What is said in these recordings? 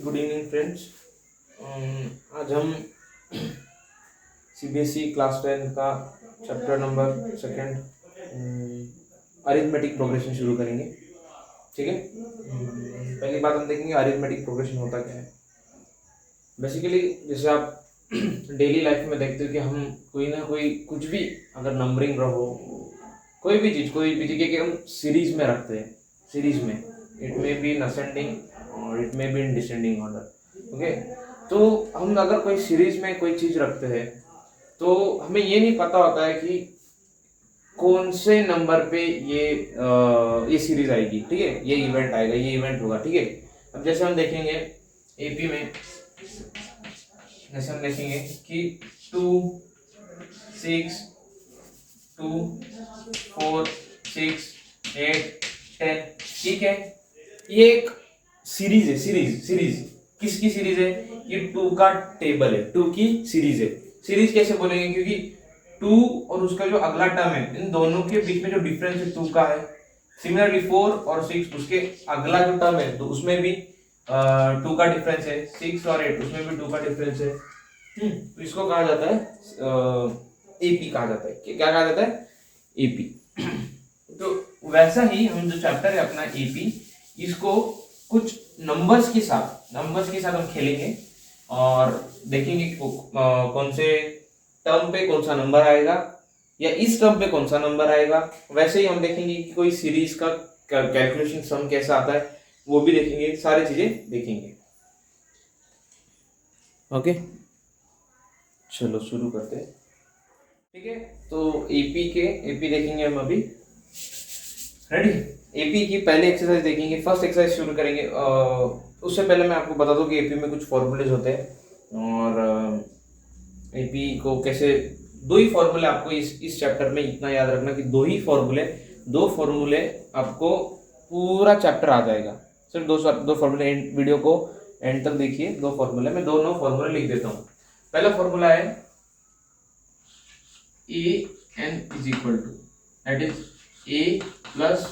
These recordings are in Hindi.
Good evening friends. आज हम सीबीएसई क्लास 10 का chapter number second arithmetic progression शुरू करेंगे। ठीक है। पहली बात हम देखेंगे अरिथमेटिक प्रोग्रेशन होता क्या है। बेसिकली जैसे आप डेली लाइफ में देखते हो कि हम कोई ना कोई कुछ भी अगर नंबरिंग रहो, कोई भी चीज़ कि हम सीरीज में रखते हैं। सीरीज में it may be in ascending और it may be in descending order. Okay, तो हम अगर कोई सीरीज में कोई चीज़ रखते हैं तो हमें ये नहीं पता होता है कि कौन से नंबर पे ये सीरीज आएगी। ठीक है, ये इवेंट आएगा, ये इवेंट होगा। ठीक है, अब जैसे हम देखेंगे एपी में, जैसे हम देखेंगे कि 2 6 2 4 6 8 10। ठीक है, ये एक सीरीज है। सीरीज किसकी सीरीज है? ये 2 का टेबल है, 2 की सीरीज है। सीरीज कैसे बोलेंगे? क्योंकि 2 और उसका जो अगला टर्म है, इन दोनों के बीच में जो डिफरेंस है 2 का है। सिमिलरली 4 और 6 उसके अगला जो टर्म है तो उसमें भी 2 का डिफरेंस है। 6 और 8 उसमें भी 2 का डिफरेंस है। तो इसको कहा जाता है एपी कहा जाता है। क्या कहा जाता है? एपी। तो वैसा ही हम जो चैप्टर है अपना एपी, इसको कुछ नंबर्स के साथ हम खेलेंगे और देखेंगे कौन से टर्म पे कौन सा नंबर आएगा या इस टर्म पे कौन सा नंबर आएगा। वैसे ही हम देखेंगे कि कोई सीरीज का कैलकुलेशन सम कैसा आता है, वो भी देखेंगे, सारी चीजें देखेंगे। ओके, चलो शुरू करते हैं। ठीक है, तो एपी देखेंगे हम अभी। रेडी? एपी की पहले एक्सरसाइज देखेंगे, फर्स्ट एक्सरसाइज शुरू करेंगे। उससे पहले मैं आपको बता दूं कि एपी में कुछ फॉर्मूलेज होते हैं और एपी को कैसे, दो ही फॉर्मूले आपको इस चैप्टर में इतना याद रखना कि दो फॉर्मूले आपको पूरा चैप्टर आ जाएगा। सिर्फ दो फॉर्मूले। वीडियो को एंड तक देखिए। दो फॉर्मूले, मैं दोनों फॉर्मूले लिख देता हूँ। पहला फॉर्मूला है A N is equal to, that is A plus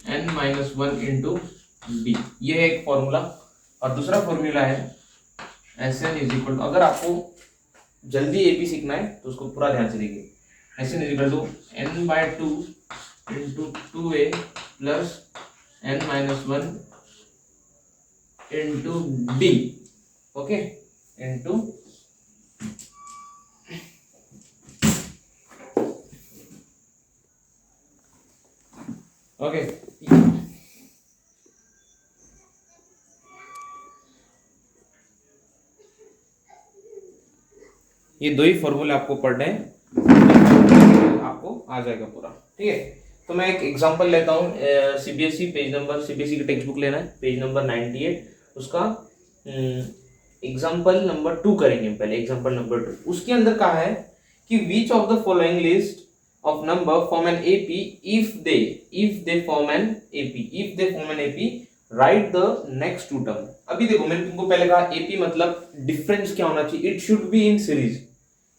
N minus 1 into B. ये है एक फॉर्मूला। और दूसरा फॉर्मूला है S N is equal to, अगर आपको जल्दी एपी सीखना है तो उसको पूरा ध्यान से देखिए। S N is equal to N by 2 into 2a plus N minus 1 into बी। Okay, into okay. ये दो ही फॉर्मूले आपको पढ़ने हैं, आपको आ जाएगा पूरा। ठीक है, तो मैं एक एग्जांपल लेता हूँ। सीबीएसई पेज नंबर, सीबीएसई की टेक्स्ट बुक लेना है, पेज नंबर 98, उसका एग्जांपल नंबर 2 करेंगे पहले। एग्जांपल नंबर 2, उसके अंदर कहा है कि which of the following list of number form an AP if they form an AP, write the next two term। अभी देखो, मैंने तुमको पहले कहा AP मतलब डिफरेंस क्या होना चाहिए? It should be in series,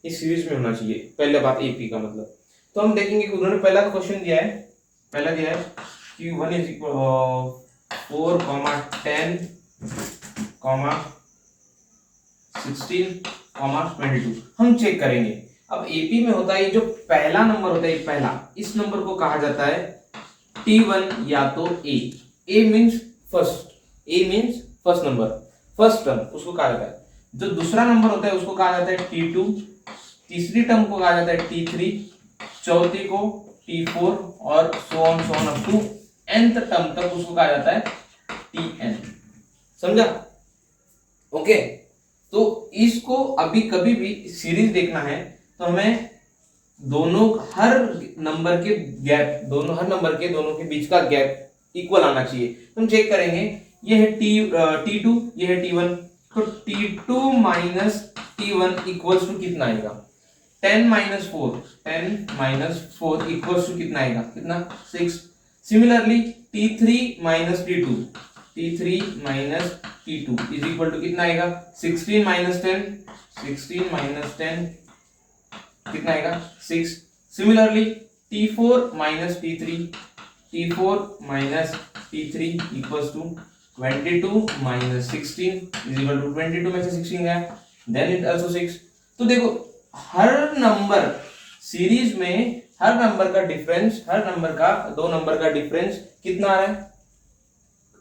इस सीरीज में होना चाहिए। पहले बात AP का मतलब। तो हम देखेंगे कि उन्होंने पहला क्वेश्चन दिया है, कि 1 इज इक्वल 4, 10, 16, 22। हम चेक करेंगे। अब एपी में होता है, ये जो पहला नंबर होता है, पहला, इस नंबर को कहा जाता है T1 या तो A means first number, first term, उसको कहा जाता है। जो दूसरा नंबर होता है उसको कहा जाता है T2, तीसरी टर्म को कहा जाता है T3, चौथी को T4 और so on up to nth term तक उसको कहा जाता है Tn। समझा? ओके, तो इसको अभी कभी भी सीरीज देखना है तो हमें हर नंबर के दोनों के बीच का गैप इक्वल आना चाहिए। तो हम चेक करेंगे, ये है T2, ये है T1, तो T2 minus T1 equals to कितना आएगा? 10 माइनस 4 इक्वल्स टू कितना आएगा? कितना? 6। Similarly T3 minus T2 is equal to कितना आएगा? 16 माइनस 10 कितना आएगा? 6। Similarly T4 minus T3 equals to 22 minus 16 is equal to 22 में से 16 गया, then it also 6। तो देखो हर नंबर सीरीज में हर नंबर का डिफरेंस, हर नंबर का दो नंबर का डिफरेंस कितना आ रहा है,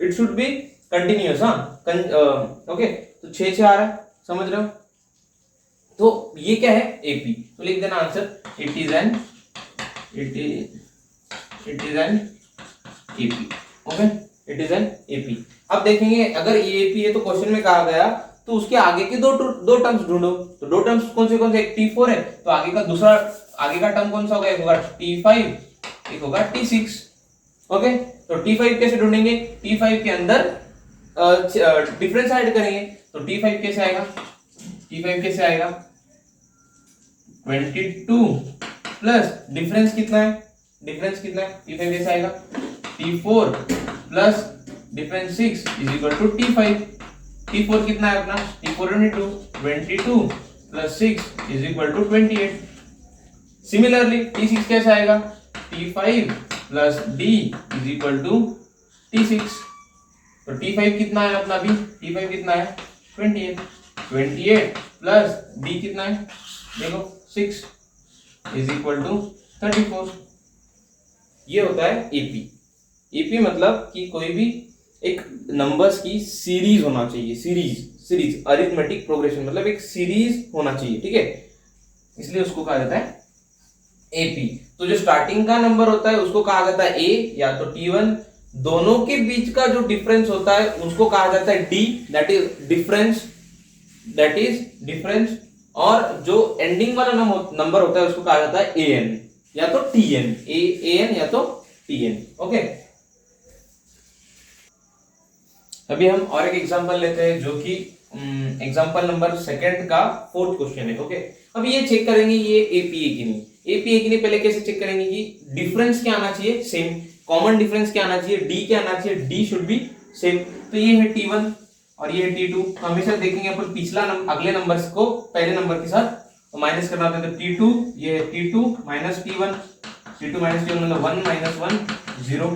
इट शुड बी कंटिन्यूअस। हाँ ओके, तो 6 आ रहा है, समझ रहे हो। तो ये क्या है, एपी। तो लिख देना answer, it is an AP. Okay, it is an AP. अब देखेंगे अगर ये एपी है तो क्वेश्चन में कहा गया तो उसके आगे के दो टर्म्स ढूंढो। तो दो टर्म्स कौन से एक T4 है, तो आगे का दूसरा आगे का टर्म कौन सा होगा, एक होगा T5, एक होगा T6। ओके, तो T5 कैसे ढूंढेंगे, T5 के अंदर डिफरेंस ऐड करेंगे। तो T5 कैसे आएगा, T5 कैसे आएगा, 22 प्लस डिफरेंस कितना है, डिफरेंस कितना है, T5 कैसे आएगा, T4 plus difference 6 is equal to T5। T4 कितना है अपना, T4 22 plus 6 is equal to 28। Similarly T6 कैसे आएगा, T5 plus D is equal to T6। तो T5 कितना है अपना, अभी T5 कितना है 28 प्लस D कितना है, देखो 6 इज इक्वल टू 34। ये होता है एपी। एपी मतलब कि कोई भी एक नंबर्स की सीरीज होना चाहिए, सीरीज अरिथमेटिक प्रोग्रेशन मतलब एक सीरीज होना चाहिए, ठीक है, इसलिए उसको कहा जाता है एपी। तो जो स्टार्टिंग का नंबर होता है उसको कहा जाता है ए या तो T1, दोनों के बीच का जो डिफरेंस होता है उसको कहा जाता है डी, दैट इज डिफरेंस, और जो एंडिंग वाला नंबर होता है उसको कहा जाता है एन या तो टीएन, एन या तो टीएन। ओके, अभी हम और एक एग्जांपल लेते हैं जो कि एग्जांपल नंबर 2 का 4th क्वेश्चन है। ओके, अब ये चेक करेंगे ये एपी है कि नहीं, एपी है कि नहीं। पहले कैसे चेक करेंगे कि डिफरेंस क्या आना चाहिए, सेम, कॉमन डिफरेंस क्या आना चाहिए, डी क्या आना चाहिए, डी शुड बी सेम। तो ये है T1 और ये है T2। तो हमेशा देखेंगे अपन पिछला अगले नंबर्स को पहले नंबर के साथ माइनस करना होता है। तो T2, ये है T2 minus T1, T2 minus T1 मतलब 1 माइनस 1 0।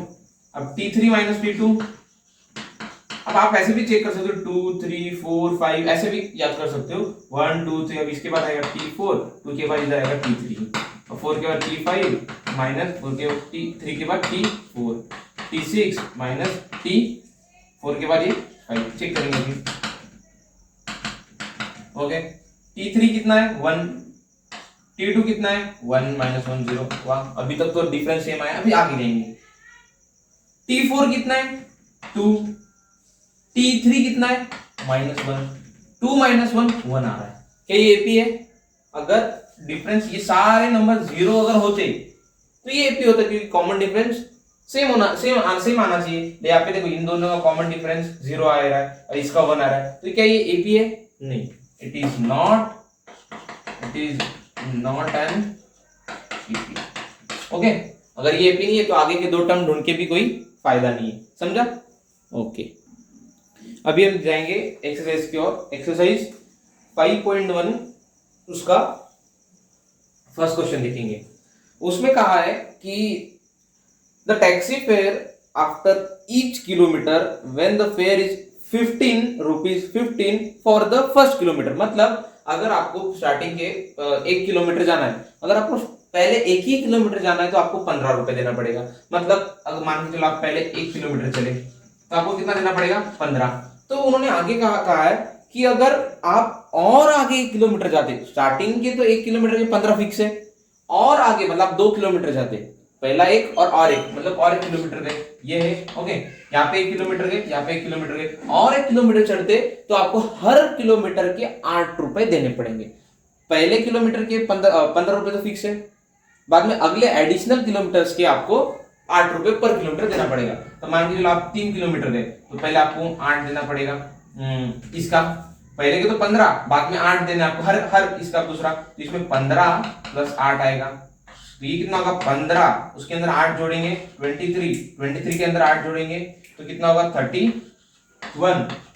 अब T3 माइनस T2, अब आप ऐसे भी चेक कर सकते हो 2 3 4 5 ऐसे भी याद कर सकते हो 1 2 3। अब इसके बाद आएगा T4, 2 के बाद इधर आएगा T3 और 4 के बाद T5 माइनस 4 के बाद T3 के बाद T4, T6 माइनस T4 के बाद ये 5। चेक करेंगे अभी। ओके, T3 कितना है 1, T2 कितना है 1 माइनस 1 0। वाह, अभी तक तो डिफरेंस सेम आया। अभी आगे जाएंगे, T4 कितना है 2, T3 कितना है -1, 2 माइनस 1 1 आ रहा है। क्या ये एपी है? अगर डिफरेंस ये सारे नंबर 0 अगर होते तो ये एपी होता, क्योंकि कॉमन डिफरेंस सेम आना चाहिए। यहाँ पे देखो इन दोनों का कॉमन डिफरेंस 0 आ रहा है और इसका 1 आ रहा है, तो क्या ये एपी है? नहीं, it is not an AP. Okay, अगर ये एपी नहीं है तो आगे के दो टर्म ढूंढ के भी कोई फायदा नहीं है, समझा? ओके, अभी हम जाएंगे एक्सरसाइज की ओर। एक्सरसाइज 5.1 उसका फर्स्ट क्वेश्चन देखेंगे। उसमें कहा है कि the taxi fare after each kilometre when the fair is 15 rupees 15 for the first kilometre. मतलब अगर आपको स्टार्टिंग के 1 किलोमीटर जाना है, अगर आपको पहले 1 ही किलोमीटर जाना है तो आपको 15 रुपए देना पड़ेगा। मतलब अगर मान के चलो आप पहले 1 किलोमीटर चले तो आपको कितना देना पड़ेगा? 15। तो उन्होंने आगे कहा है कि अगर आप और आगे 1 किलोमीटर जाते, स्टार्टिंग के तो 1 किलोमीटर के 15 फिक्स है, और आगे मतलब 2 किलोमीटर जाते, पहला एक और एक, मतलब और 1 किलोमीटर गए, ये है। ओके, यहाँ पे 1 किलोमीटर गए, यहाँ पे 1 किलोमीटर गए, और 1 किलोमीटर चढ़ते तो आपको हर किलोमीटर के 8 रुपए देने पड़ेंगे। पहले किलोमीटर के 15 रुपए तो फिक्स है, बाद में अगले एडिशनल किलोमीटर्स के आपको 8 रुपए पर किलोमीटर देना पड़ेगा। तो मान लीजिए आप 3 किलोमीटर गए तो पहले आपको 8 देना पड़ेगा, इसका पहले के तो 15, बाद में 8 देना आपको हर इसका दूसरा। तो इसमें 15 प्लस 8 आएगा, तो ये कितना होगा? 15, उसके अंदर 8 जोड़ेंगे 23 के अंदर 8 जोड़ेंगे तो कितना होगा? 31,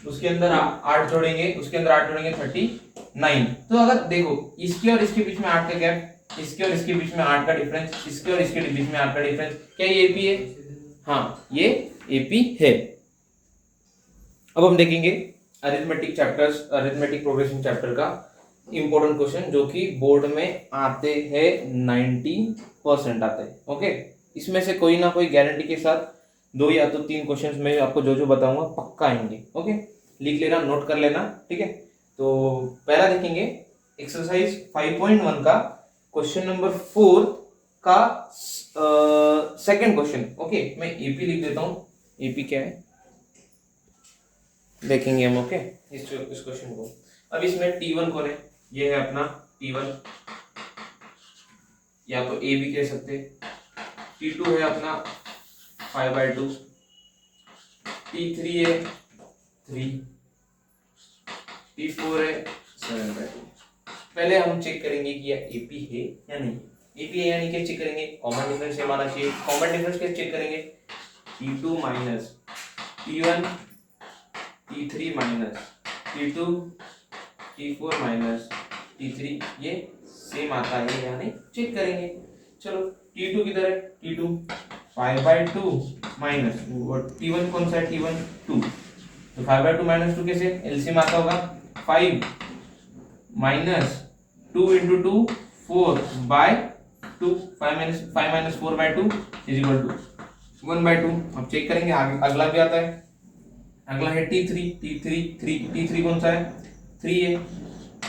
उसके अंदर 8 जोड़ेंगे, उसके अंदर 8 जोड़ेंगे 39। तो अगर देखो इसके और इसके बीच में 8 का गैप, इसके और इसके बीच में 8 का डिफरेंस, इसके और इसके बीच में 8 का डिफरेंस, क्या ये एपी है? हाँ, ये एपी है। अब हम देखेंगे अरिथमेटिक प्रोग्रेशन चैप्टर का इंपॉर्टेंट क्वेश्चन जो कि बोर्ड में आते हैं 90% आते हैं। ओके, इसमें से कोई ना कोई गारंटी के साथ 2 या तो 3 क्वेश्चंस में आपको जो जो बताऊंगा पक्का आएंगे। ओके, लिख लेना, नोट कर लेना, ठीक है। तो पहला देखेंगे एक्सरसाइज 5.1 का क्वेश्चन नंबर 4 का सेकंड क्वेश्चन। ओके, मैं एपी लिख देता हूँ। एपी क्या है देखेंगे हम। ओके, इस क्वेश्चन को। अब इसमें T1 कौन है? ये है अपना T1, या तो ए भी कह सकते। T2 है अपना 5/2, T3 है 3, T4 है 7/2। पहले हम चेक करेंगे कि यह एपी है या नहीं। एपी है या नहीं, क्या चेक करेंगे? कॉमन डिफरेंस सेम आना चाहिए। कॉमन डिफरेंस कैसे चेक करेंगे? T2 minus T1, T3 minus T2, T4 minus T3, ये सेम आता है या नहीं चेक करेंगे। चलो, T2 किधर है? T2 5/2 माइनस T1 कौन सा है? T1 2, तो 5/2 माइनस 2 कैसे? एलसीएम आता होगा 5 minus 2 into 2 4/2, 5 minus 4/2 is equal to 1/2। अब चेक करेंगे आगे, अगला भी आता है। अगला है T3 कौन सा है? 3 है,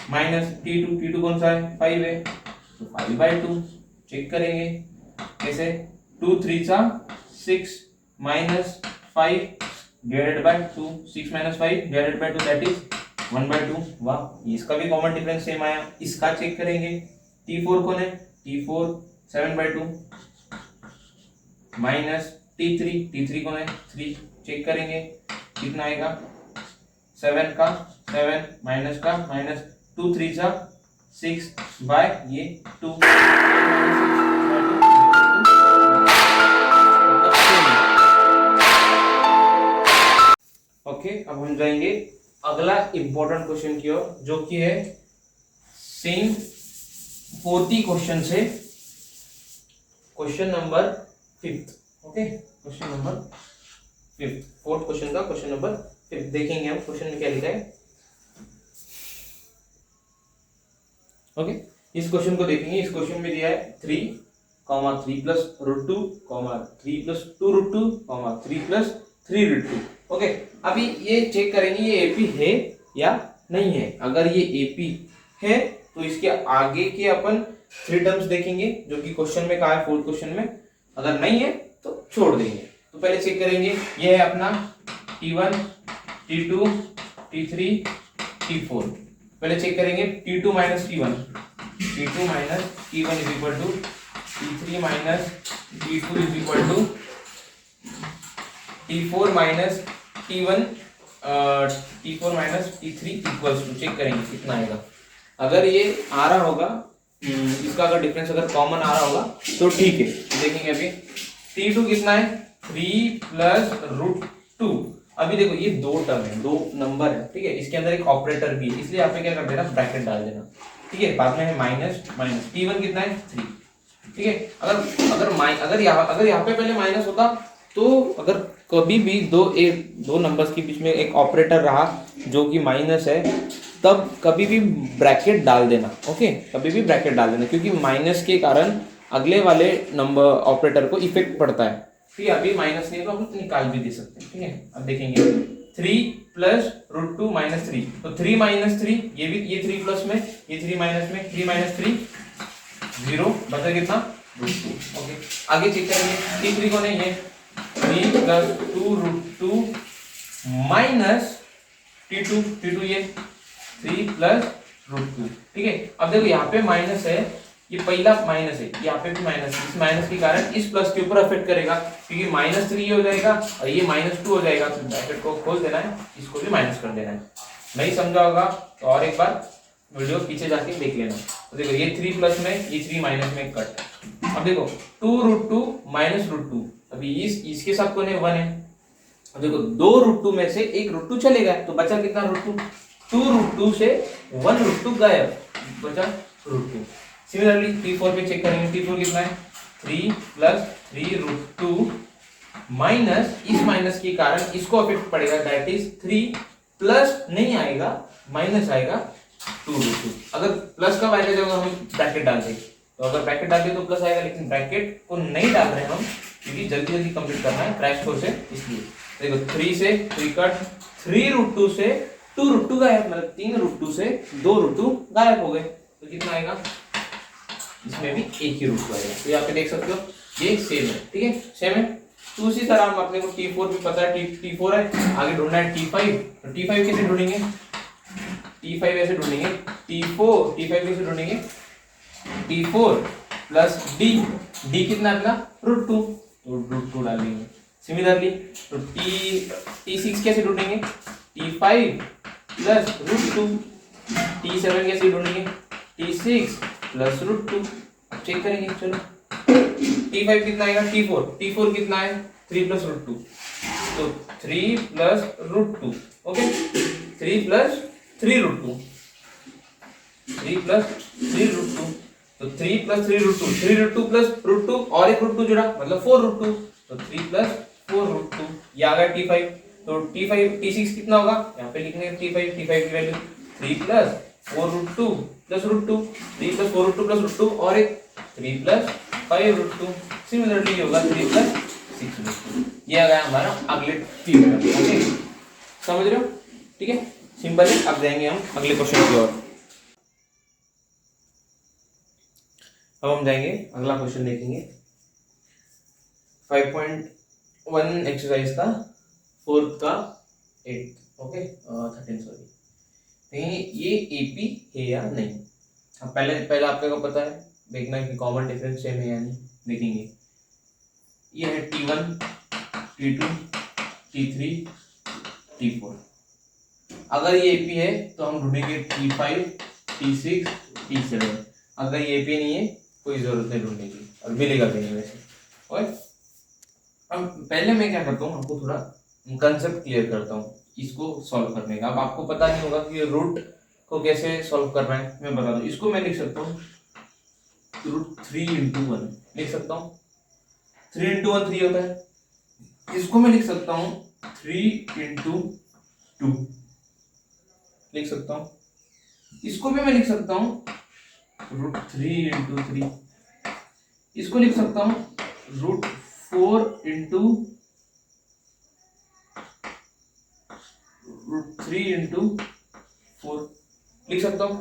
माइनस T2 कौन सा है? 5 है, तो 5/2 चेक करेंगे कैसे? 2 3 6 minus 5 divided by 2, 6 minus 5 divided by 2 that is 1/2। वाह, इसका भी कॉमन डिफरेंस सेम आया। इसका चेक करेंगे। T4 कौन है? T4 7/2 माइनस T3 कौन है? 3, चेक करेंगे कितना आएगा? 7 का 7 माइनस का माइनस 2 3 6 बाय ये 2। ओके, अब हम जाएंगे अगला इंपॉर्टेंट क्वेश्चन की ओर, जो कि है सेम 40 क्वेश्चन से question number 5। Okay, question number 5, fourth question का क्वेश्चन नंबर 5 देखेंगे हम। क्वेश्चन में क्या लिखा है? ओके, इस क्वेश्चन को देखेंगे। इस क्वेश्चन में दिया है 3, 3 प्लस √2, 3 प्लस 2 √2, 3 प्लस 3 √2। ओके, अभी ये चेक करेंगे ये एपी है या नहीं है। अगर ये एपी है तो इसके आगे के अपन 3 टर्म्स देखेंगे जो कि क्वेश्चन में कहा है, फोर्थ क्वेश्चन में। अगर नहीं है तो छोड़ देंगे। तो पहले चेक करेंगे, ये है अपना T1, T2, T3, T4। पहले चेक करेंगे T2 minus T1 is equal to T3 minus T2 is equal to T4 minus T1, T4 minus T3 equals to, check करेंगे कितना आएगा। अगर ये आ रहा होगा, इसका अगर डिफरेंस अगर कॉमन आ रहा होगा तो ठीक है। देखेंगे अभी T2 कितना है? 3 प्लस √2। अभी देखो ये 2 टर्म है, 2 नंबर है, ठीक है। इसके अंदर एक ऑपरेटर भी है, इसलिए आप क्या कर देना, ब्रैकेट डाल देना, ठीक है। बाद में है माइनस माइनस। T1 कितना है? 3, ठीक है। अगर यहाँ पे पहले माइनस होता तो अगर कभी भी दो नंबर्स के बीच में एक ऑपरेटर रहा जो कि माइनस है, तब कभी भी ब्रैकेट डाल देना। ओके, कभी भी ब्रैकेट डाल देना, क्योंकि माइनस के कारण अगले वाले नंबर ऑपरेटर को इफेक्ट पड़ता है। ठीक है, अभी माइनस नहीं है तो हम निकाल भी दे सकते हैं, ठीक है। अब देखेंगे 3 प्लस √2 माइनस 3, तो 3 माइनस 3, ये 3 प्लस में, ये 3 माइनस में, 3 माइनस 3 0, बचा कितना? √2। ओके, आगे चेक करेंगे T3 कौन है? ये 3 प्लस 2 √2 माइनस T2 ये 3 प्लस √2, ठीक है। अब देखो यहाँ पे माइनस है, ये पहला माइनस है, यहाँ पे भी माइनस है। इस माइनस के कारण इस प्लस के ऊपर अफेक्ट करेगा, क्योंकि -3 हो जाएगा और ये -2 हो जाएगा, तो ब्रैकेट को खोल देना है, इसको भी माइनस कर देना है। नहीं समझा होगा तो और एक बार वीडियो पीछे जाके देख लेना। तो देखो ये 3 प्लस में, ये 3 माइनस में कट। अब देखो 2 √2 माइनस √2, अभी इसके साथ कौन है? 1 है। अब देखो 2 √2 में से एक √2 चलेगा, तो बचा कितना? √2। 2 √2 से 1 √2 गायब, बचा √2। सिमिलरली T4 पे चेक करेंगे। T4 कितना है? 3 प्लस 3 √2 माइनस इस माइनस के कारण इसको इफेक्ट पड़ेगा, दैट इज 3 प्लस नहीं आएगा, माइनस आएगा 2√2। अगर प्लस कब आएगा जब हम ब्रैकेट डाल दें, तो अगर ब्रैकेट डाल दें तो प्लस आएगा, लेकिन ब्रैकेट को नहीं डाल रहे हम क्योंकि जल्दी जल्दी कंप्लीट करना है क्रैश कोर्स है, इसलिए देखो 3 से 3 कट, 3√2 से 2√2 गायब, मतलब 3√2 से 2√2 गायब हो गए, तो कितना आएगा, इसमें भी एक ही रूट आएगा। तो यहाँ पे देख सकते हो ये सेम है, ठीक है, सेम है। तो उसी तरह हम अपने को T4 भी पता है, T4 है, आगे ढूंढना है T5। तो T5 कैसे ढूंढेंगे, T5 ऐसे ढूंढेंगे, T5 कैसे ढूंढेंगे, T4 प्लस D कितना अपना √2, तो √2 डालेंगे। सिमिलरली तो T6 कैसे ढूंढेंगे, T5 प्लस √2, T7 कैसे ढूंढेंगे, T6 प्लस √2। चेक करेंगे, चलो T5 कितना आएगा, T4 कितना है 3 प्लस √2, तो 3 प्लस √2, ओके 3 प्लस 3√2, 3 प्लस 3√2, तो 3 प्लस 3√2, 3√2 प्लस √2 और एक √2 जुड़ा मतलब 4√2, तो 3 प्लस 4√2, ये आ गया T5। तो T6 कितना होगा, यहाँ पे लिखने T5 की value 3 plus 4√2 plus √2, 3 plus 4√2 plus √2 और एक 3 प्लस 5√2, सिमिलरली ये होगा 3 प्लस 6√2। ये आ गया हमारा अगले थ्योरम, ओके समझ रहे हो, ठीक है, सिंपल है। अब जाएंगे हम अगले क्वेश्चन की ओर। अब हम जाएंगे अगला क्वेश्चन देखेंगे 5.1 एक्सरसाइज का 4th का 8th, ओके 13 सॉरी, ये एपी है या नहीं। अब पहले आपको पता है देखना है कि कॉमन डिफरेंस सेम है या नहीं, देखेंगे। ये है T1 T2 T3 T4। अगर ये एपी है तो हम ढूंढेंगे T5 T6 T7। अगर ये एपी नहीं है कोई जरूरत नहीं ढूंढने की, और मिलेगा भी नहीं वैसे। और अब पहले मैं क्या करता हूँ, आपको थोड़ा कंसेप्ट क्लियर करता हूँ इसको सॉल्व करने का। अब आपको पता नहीं होगा कि रूट को कैसे सॉल्व करना है, मैं बता दूं। इसको मैं लिख सकता हूँ √3 × 1 लिख सकता हूँ, 3 × 1 3 होता है। इसको मैं लिख सकता हूँ 3 × 2 लिख सकता हूँ। इसको भी मैं लिख सकता हूँ √3 × 3। इसको लिख सकता हूँ √4 × √3 × 4 लिख सकता हूँ।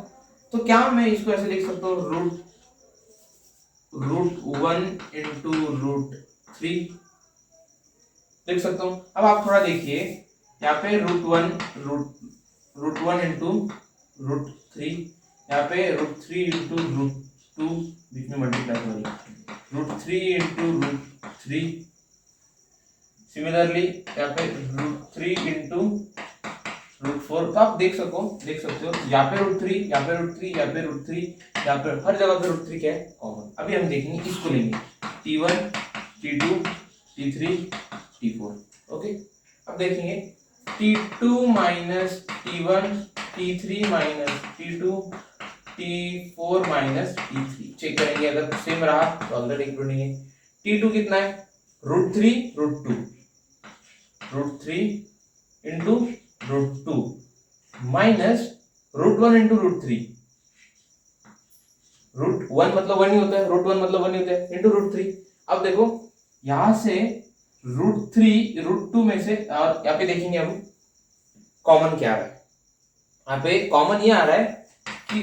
तो क्या मैं इसको ऐसे लिख सकता हूँ √1 × √3 लिख सकता हूँ। अब आप थोड़ा देखिए यहाँ पे √1 × √3, यहाँ पे √3 × √2 बीच में मल्टीप्लाई हो रही, √3 × √3। सिमिलरली यहाँ पे √3 × √4। तो आप देख सकते हो यहाँ पे √3, यहाँ पे √3, यहाँ पे √3, यहाँ पे हर जगह पे √3 क्या है कॉमन। अभी हम देखेंगे, इसको लेंगे T1 T2 T3 T4, okay. अब देखेंगे T2 minus T1 T3 minus T2 T4 minus T3। Check करेंगे, अगर सेम रहा तो अगला एक ढूंढेंगे। T2 कितना है √3 √2, √3 × √2 माइनस √1 × √3। √1 मतलब 1 ही होता है, √1 मतलब 1 ही होता है, इंटू √3। अब देखो यहां से √3 √2 में से, और यहाँ पे देखेंगे हम कॉमन क्या आ रहा है। यहाँ पे कॉमन ये आ रहा है कि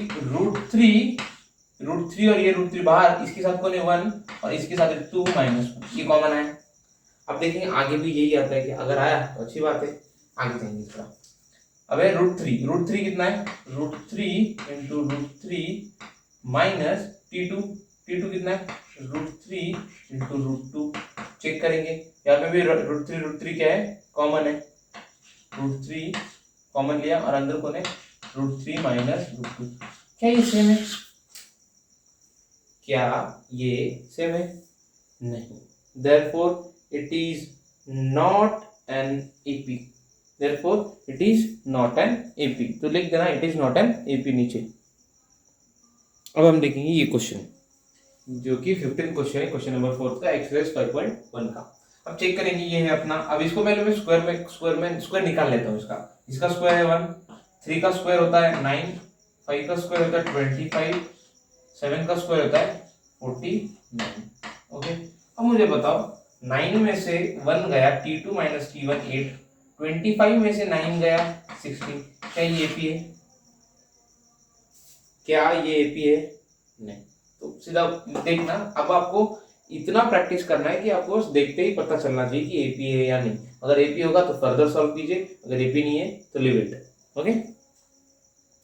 √3 और ये √3 बाहर, इसके साथ कौन है 1 और इसके साथ 2 माइनस 1, ये कॉमन है। अब देखेंगे आगे भी यही आता है कि अगर आया तो अच्छी बात है, आगे जाएंगे थोड़ा। अब है √3 कितना है √3 × √3 माइनस T2 कितना है √3 × √2। चेक करेंगे यहाँ पे भी √3 क्या है कॉमन है, √3 कॉमन लिया और अंदर कौन है √3 माइनस √2। क्या ये सेम है, क्या ये सेम है, नहीं। therefore it is not an AP, therefore it is not an AP। तो लिख देना it is not an AP नीचे। अब हम देखेंगे ये क्वेश्चन जो कि 15 क्वेश्चन है, क्वेश्चन नंबर 4 का एक्सरसाइज 5.1 का। अब चेक करेंगे, ये है अपना। अब इसको मैं स्क्वायर निकाल लेता हूँ इसका स्क्वायर है 1, 3 का स्क्वायर होता है 9, 5 का स्क्वायर होता है 25, 7 का स्क्वायर होता है 49। ओके, अब मुझे बताओ 9 में से 1 गया, T2 माइनस T1 8, 25 में से 9 गया 16, क्या ये एपी है? क्या ये एपी है? नहीं। तो सीधा देखना, अब आपको इतना प्रैक्टिस करना है कि आपको देखते ही पता चलना चाहिए कि एपी है या नहीं। अगर एपी होगा तो फर्दर सॉल्व कीजिए, अगर एपी नहीं है तो लीव इट। ओके,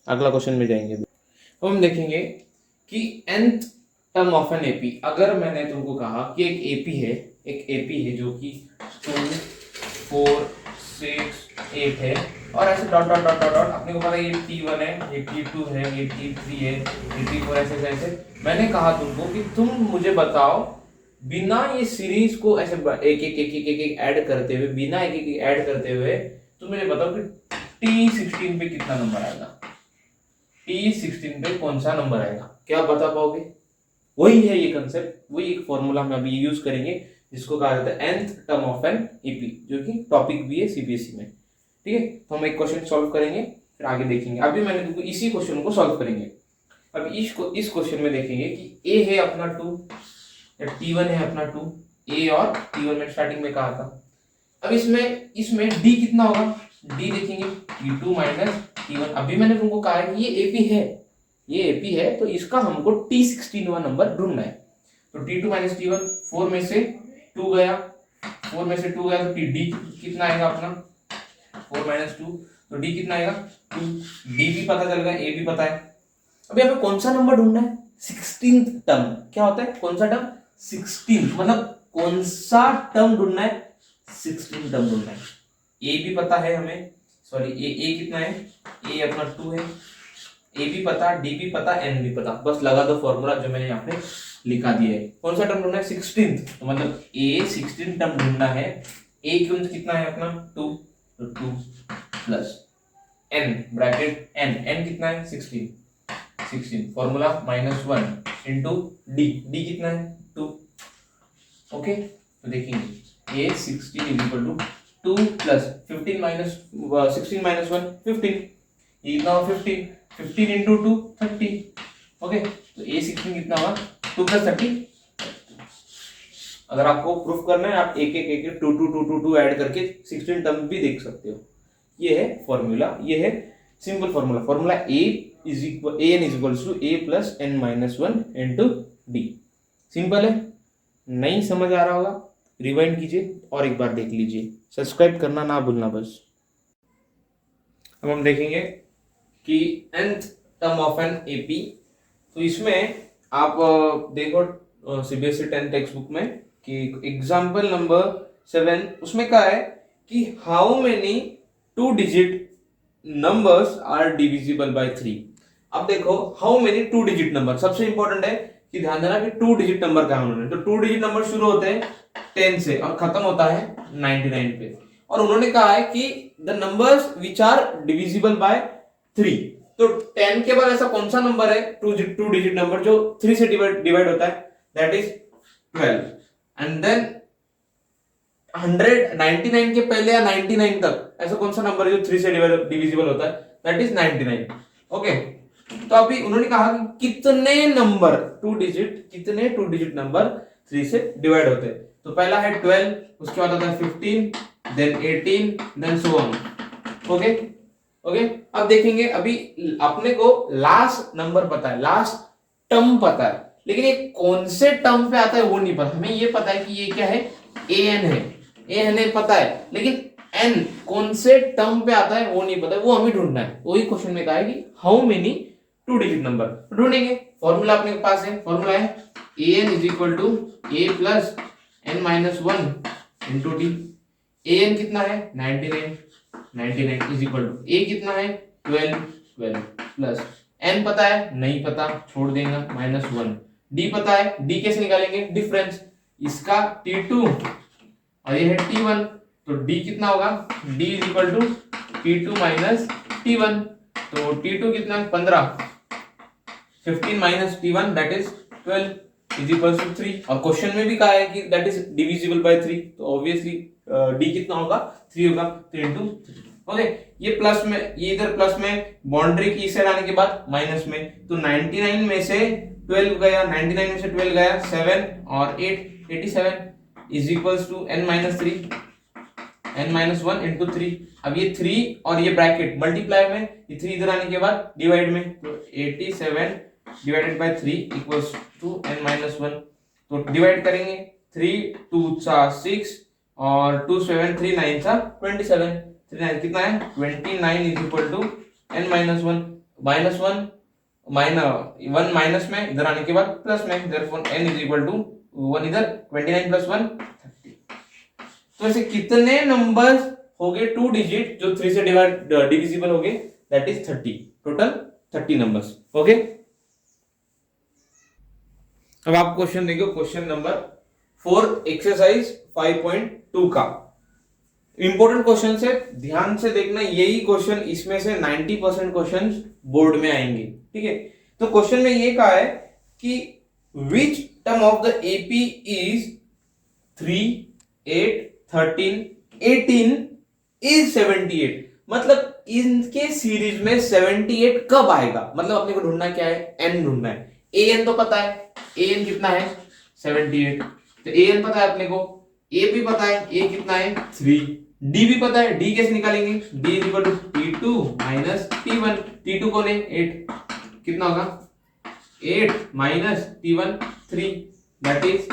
अगला क्वेश्चन में जाएंगे। अब हम देखेंगे कि nth term of an AP. अगर मैंने तुमको कहा कि एक एपी है जो कि 2, 4, 6, 8 है, और ऐसे dot dot dot dot dot, अपने को पता है ये T1 है, ये T2 है, ये T3 है, ये T4, ऐसे ऐसे। मैंने कहा तुमको कि तुम मुझे बताओ बिना ये सीरीज को ऐसे एक ऐड करते हुए, बिना एक ऐड करते हुए, तुम मुझे बताओ कि T16 पे कितना नंबर आएगा, T16 पे कौन सा नंबर आएगा, क्या बता पाओगे? वही है ये कंसेप्ट, वही एक फॉर्मूला हम अभी यूज करेंगे जिसको कहा जाता है nth term of an AP, जो कि टॉपिक भी है सीबीएसई में। ठीक है, तो हम एक क्वेश्चन सॉल्व करेंगे, फिर आगे देखेंगे। अभी मैंने तुमको इसी क्वेश्चन को सॉल्व करेंगे। अब इस क्वेश्चन में देखेंगे कि ए है अपना 2, या T1 है अपना 2, ए और T1 में स्टार्टिंग में कहा था। अब इसमें डी कितना होगा, डी देखेंगे T2 माइनस T1। अभी मैंने तुमको कहा है कि ये एपी है, तो इसका हमको T16 वाला नंबर ढूंढना है। तो T2 माइनस T1, 4 में से 2 गया, तो डी कितना आएगा अपना, 4 माइनस 2, तो डी कितना आएगा 2। डी भी पता चल गया, ए भी पता है। अब यहाँ पे कौन सा नंबर ढूंढना है, 16th टर्म। क्या होता है कौन सा टर्म, 16, मतलब कौन सा टर्म ढूंढना है, 16 टर्म ढूंढना है। ए भी पता है हमें, सॉरी ए कितना है, ए अपना 2 है, ए भी पता, डी भी पता, एन भी पता। बस लगा दो फॉर्मूला जो मैंने यहाँ पे लिखा दिया है। कौन सा टर्म ढूंढना है, 16th, तो मतलब ए 16 टर्म ढूंढना है। ए कितना है अपना 2, तो 2 प्लस एन ब्रैकेट एन कितना है 16, फॉर्मूला -1 इंटू डी कितना है 2। ओके, तो देखेंगे a 16 is equal to 2 plus 15 minus 16 minus 1 15, ये कितना हुआ 15 इंटू 2 30। ओके, तो ए 16 कितना हुआ 2 प्लस 30। अगर आपको प्रूफ करना है आप एक 2 ऐड करके 16 टर्म भी देख सकते हो। ये है फॉर्मूला, ये है simple formula a is equal to a plus N minus 1 into डी। सिंपल है, नहीं समझ आ रहा होगा रिवाइंड कीजिए और एक बार देख लीजिए, सब्सक्राइब करना ना भूलना बस। अब हम देखेंगे कि nth term of an AP. तो इसमें आप देखो सीबीएसई 10th टेक्स्ट बुक में कि एग्जाम्पल नंबर 7, उसमें क्या है कि how many 2 digit numbers are divisible by 3। अब देखो हाउ मेनी 2 डिजिट नंबर, सबसे इंपॉर्टेंट है कि ध्यान देना कि 2 डिजिट नंबर क्या होने। तो 2 डिजिट नंबर शुरू होते हैं 10 से और खत्म होता है 99 पे, और उन्होंने कहा है कि the numbers which are divisible by 3। तो 10 के बाद ऐसा कौन सा नंबर है 2 डिजिट नंबर जो 3 से डिवाइड होता है, दैट इज 12। एंड देन 199 के पहले या 99 तक ऐसा कौन सा नंबर है जो 3 से डिविजिबल होता है, दैट इज 99। ओके, तो अभी उन्होंने कहा कि कितने 2 डिजिट नंबर 3 से डिवाइड होते हैं। तो पहला है 12, उसके बाद आता है 15, then 18, then so on. Okay, अब देखेंगे, अभी अपने को लास्ट नंबर पता है, लास्ट टर्म पता है, लेकिन ये कौन से टर्म पे आता है वो नहीं पता। हमें ये पता है कि ये क्या है, एन है पता है, लेकिन एन कौन से टर्म पे आता है वो नहीं पता, वो हमें ढूंढना है। वही क्वेश्चन में कहा है कि हाउ मेनी 2 डिजिट नंबर ढूंढेंगे। फॉर्मूला अपने पास है, फॉर्मूला है an is equal to a plus N minus 1 into डी। an कितना है 99 इज इक्वल टू ए कितना है 12 प्लस n पता है, नहीं पता छोड़ देगा -1। d पता है, d कैसे निकालेंगे, डिफरेंस, इसका t2 और ये है t1, तो d कितना होगा, d is equal to t2 minus t1। तो t2 कितना है 15, 15 minus t1 that is 12। Is equal to 3 और क्वेश्चन में भी कहा है कि दैट इज डिविजिबल बाय 3, तो ऑब्वियसली डी कितना होगा 3 होगा, तो इनटू 3। ओके, ये प्लस में, ये इधर प्लस में, बाउंड्री की इस साइड आने के बाद माइनस में, तो 99 में से 12 गया, 99 में से 12 गया, 7 और 8 87 is equals to n minus 3 n minus 1 into 3। अब ये 3 और ये ब्रैकेट मल्टीप्लाई में, ये 3 इधर आने के बाद डिवाइड में, तो 87 divided by 3 equals to n minus 1। तो डिवाइड करेंगे, 3 2 6 और 2 7 3 9 27, 39 कितना है 29 is equal to n minus 1 minus 1 1 minus में, इधर आने के बाद प्लस में, therefore n is equal to 1 इधर 29 प्लस 1 30। तो ऐसे कितने नंबर्स हो गए 2 डिजिट जो 3 से डिविजिबल हो गए, that is 30, total 30 numbers. Okay, अब आप क्वेश्चन देखो, क्वेश्चन नंबर 4 एक्सरसाइज 5.2 का इंपॉर्टेंट क्वेश्चन है, ध्यान से देखना, यही क्वेश्चन, इसमें से 90% क्वेश्चन बोर्ड में आएंगे, ठीक है। तो क्वेश्चन में ये कहा है कि which term of the AP is 3 8 13 18 is 78, मतलब इनके सीरीज में 78 कब आएगा, मतलब अपने को ढूंढना क्या है, n ढूंढना है। an तो पता है, an कितना है 78, तो an पता है अपने को, a भी पता है, a कितना है 3, d भी पता है, d कैसे निकालेंगे, d is equal to t2 minus t1, t2 कौन है 8, कितना होगा 8 minus t1 3, that is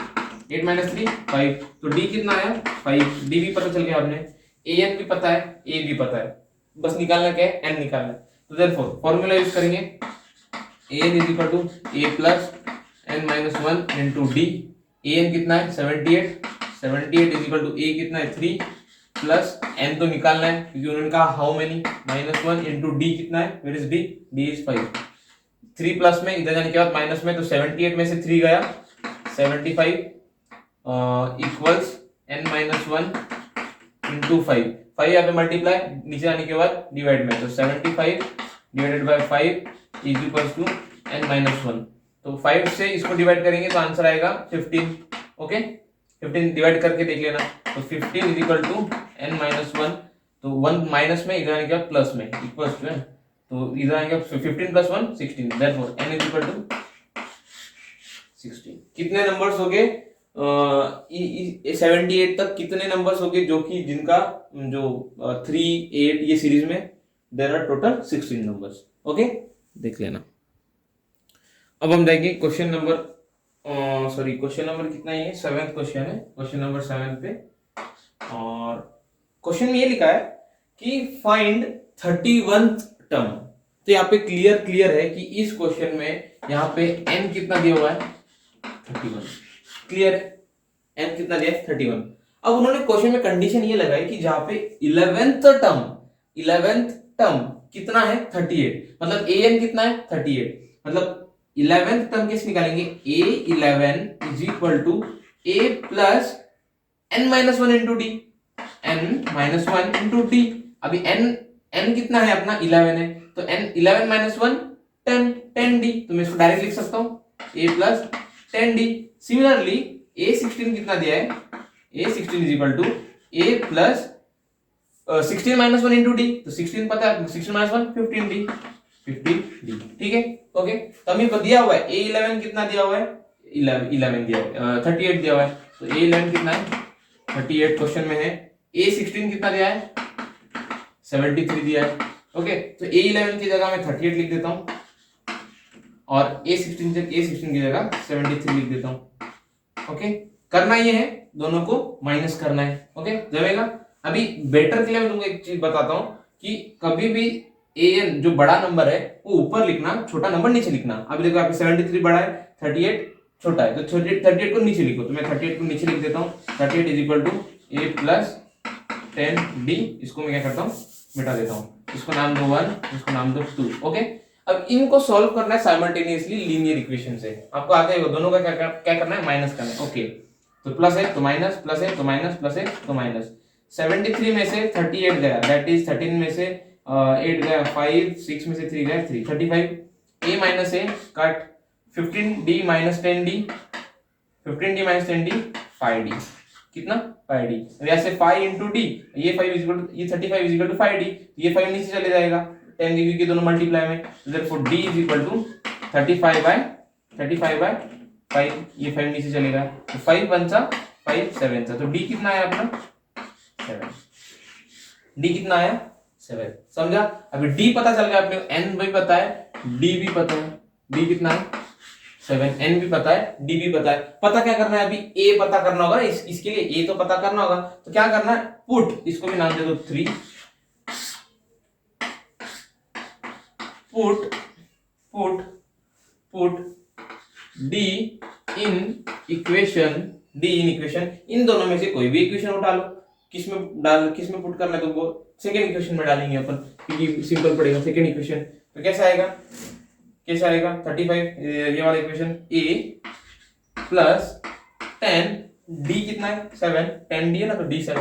8 minus 3 5, तो d कितना आया 5, d भी पता चल गया आपने, an भी पता है, a भी पता है, बस निकालना क्या है n निकालना है। तो देयरफॉर फॉर्मूला यूज करेंगे, an is equal to a plus n minus 1 into d, an कितना है 78, 78 इज इक्वल टू a कितना है 3 प्लस n तो निकालना है क्योंकि उन्होंने कहा how many, minus 1 into d कितना है, where is d, d is 5, 3 plus में इधर जाने के बाद माइनस में, तो 78 में से 3 गया 75 इक्वल्स n माइनस 1 इंटू 5, 5 यहाँ पे मल्टीप्लाई, नीचे आने के बाद डिवाइड में, तो 75 divided by 5 is equals to n minus 1, तो 5 से इसको डिवाइड करेंगे तो आंसर आएगा 15। ओके, 15 डिवाइड करके देख लेना, तो 15 is equal to n minus 1, तो 1 माइनस में, इधर आने के बाद प्लस में, इक्वल्स टू है, तो इधर आएगा 15 plus 1 16, therefore n is equal to 16। कितने नंबर्स हो गए 78 तक, कितने नंबर्स हो गए जो कि जिनका जो 3 8 ये सीरीज में, there are total 16 numbers. Okay, देख लेना। अब हम देखेंगे क्वेश्चन नंबर क्वेश्चन नंबर कितना है, 7th क्वेश्चन है, क्वेश्चन नंबर 7 पे, और क्वेश्चन में ये लिखा है कि फाइंड 31th टर्म। तो यहाँ पे क्लियर है कि इस क्वेश्चन में यहाँ पे n कितना दिया हुआ है 31, क्लियर है, n कितना दिया है 31। अब उन्होंने क्वेश्चन में कंडीशन ये लगाई कि जहां पे 11th टर्म कितना है 38, मतलब an कितना है 38, मतलब 11th टर्म कैसे निकालेंगे, a11 is equal to a plus n minus 1 into d, n minus 1 into d. अभी n कितना है अपना 11 है, तो n 11 माइनस 1 10 डी, तो मैं इसको डायरेक्ट लिख सकता हूं a plus 10 D. Similarly a16 कितना दिया है, a16 is equal to a plus 16 minus 1 into d, तो 16 पता है, 16 माइनस 1 15 डी, 15 डी, ठीक है। ओके, तो अभी को दिया हुआ है a11 कितना दिया हुआ है 11 दिया हुआ है, 38 दिया हुआ है, तो a11 कितना है 38 क्वेश्चन में है, a16 कितना दिया है 73 दिया है। ओके, तो a11 की जगह मैं 38 लिख देता हूं और a16 की जगह 73 लिख देता हूं। ओके, करना ये है, दोनों को माइनस करना है। ओके, जमेगा। अभी बेटर के लिए मैं तुमको एक चीज बताता हूं कि कभी भी an जो बड़ा नंबर है वो ऊपर लिखना, छोटा नंबर नीचे लिखना। अभी देखो यहाँ पे 73 बड़ा है, 38 छोटा है, तो 38 को नीचे लिखो, तो मैं 38 को नीचे लिख देता हूँ, 38 is equal to a plus 10 d, इसको मैं क्या करता हूँ मिटा देता हूँ, इसको नाम दो 1, इसको नाम दो 2। ओके, अब इनको सॉल्व करना है साइमल्टेनियसली लीनियर इक्वेशन से, आपको आता है दोनों का क्या करना है, माइनस करना है। ओके, तो प्लस है तो माइनस, प्लस है तो माइनस, प्लस है तो माइनस। 73 में से 38 गया, दैट इज 13 में से 8 गया 5, 6 में से 3 गया 3, 35 a minus a cut, 15 d minus 10 d 15d minus 10d 5d, कितना 5d। अब ऐसे 5 इंटू डी, ये 5 इज इक्वल टू ये 35 इज इक्वल टू 5d, ये 5 नीचे चले जाएगा 10 की क्योंकि दोनों मल्टीप्लाई में, therefore d is equal to 35 by 5, ये 5 नीचे चलेगा तो 5 बचा 5 7 सा, तो d कितना आया अपना 7, d कितना आया 7, समझा। अभी d पता चल गया अपने को, n भी पता है, d भी पता है, d कितना है 7, n भी पता है, d भी पता है। पता क्या करना है अभी, a पता करना होगा, इसके लिए a तो पता करना होगा, तो क्या करना है पुट, इसको भी नाम दे दो 3, पुट d इन इक्वेशन, इन दोनों में से कोई भी इक्वेशन उठा लो, किसमें पुट करना है तुमको, सेकेंड इक्वेशन में डालेंगे अपन क्योंकि सिंपल पड़ेगा सेकेंड इक्वेशन। तो कैसा आएगा 35, ये वाला इक्वेशन a प्लस 10 d कितना है 7, 10 d है ना तो d 7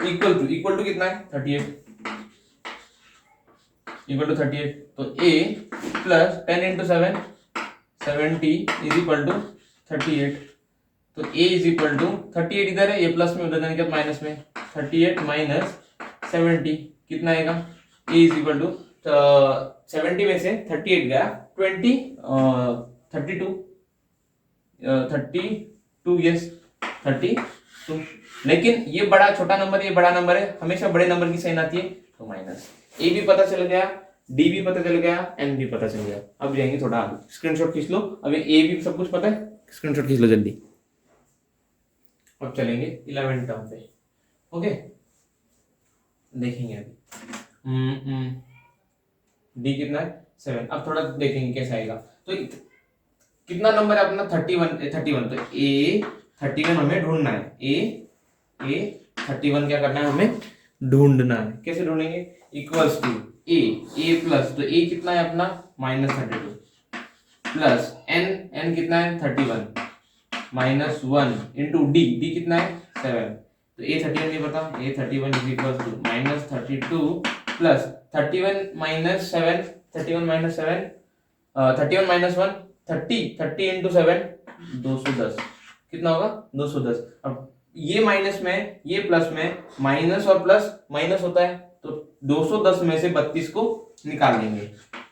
इक्वल टू कितना है 38, इक्वल टू 38, तो a plus 10 into 7 70 is equal to 38, तो a इज इक्वल टू 38 इधर है, ये प्लस में उधर जाने के बाद माइनस में 38 माइनस 70 कितना आएगा, a इज इक्वल टू 70 में से 38 गया 32 यस 32, लेकिन ये बड़ा छोटा नंबर, ये बड़ा नंबर है, हमेशा बड़े नंबर की साइन आती है, तो माइनस। a भी पता चल गया, d भी पता चल गया, n भी पता चल गया। अब जाएंगे थोड़ा आगे, स्क्रीनशॉट खींच लो, अभी a भी सब कुछ पता है, स्क्रीनशॉट खींच लो जल्दी। अब चलेंगे 11 टर्म पे, ओके देखेंगे अभी d कितना है 7। अब थोड़ा देखेंगे कैसा आएगा, तो कितना नंबर है अपना 31, तो a 31 हमें ढूंढना है, a 31 क्या करना है हमें ढूंढना है, कैसे ढूंढेंगे, इक्वल्स टू a प्लस, तो a कितना है अपना -32 प्लस n कितना है 31 माइनस 1 इंटू d कितना है 7, तो a 31 नहीं पता, a 31 is equal to -32 plus 31 minus 7 30 into 7 210, कितना होगा 210। अब ये माइनस में ये प्लस में, माइनस और प्लस माइनस होता है, तो 210 में से 32 को निकाल देंगे,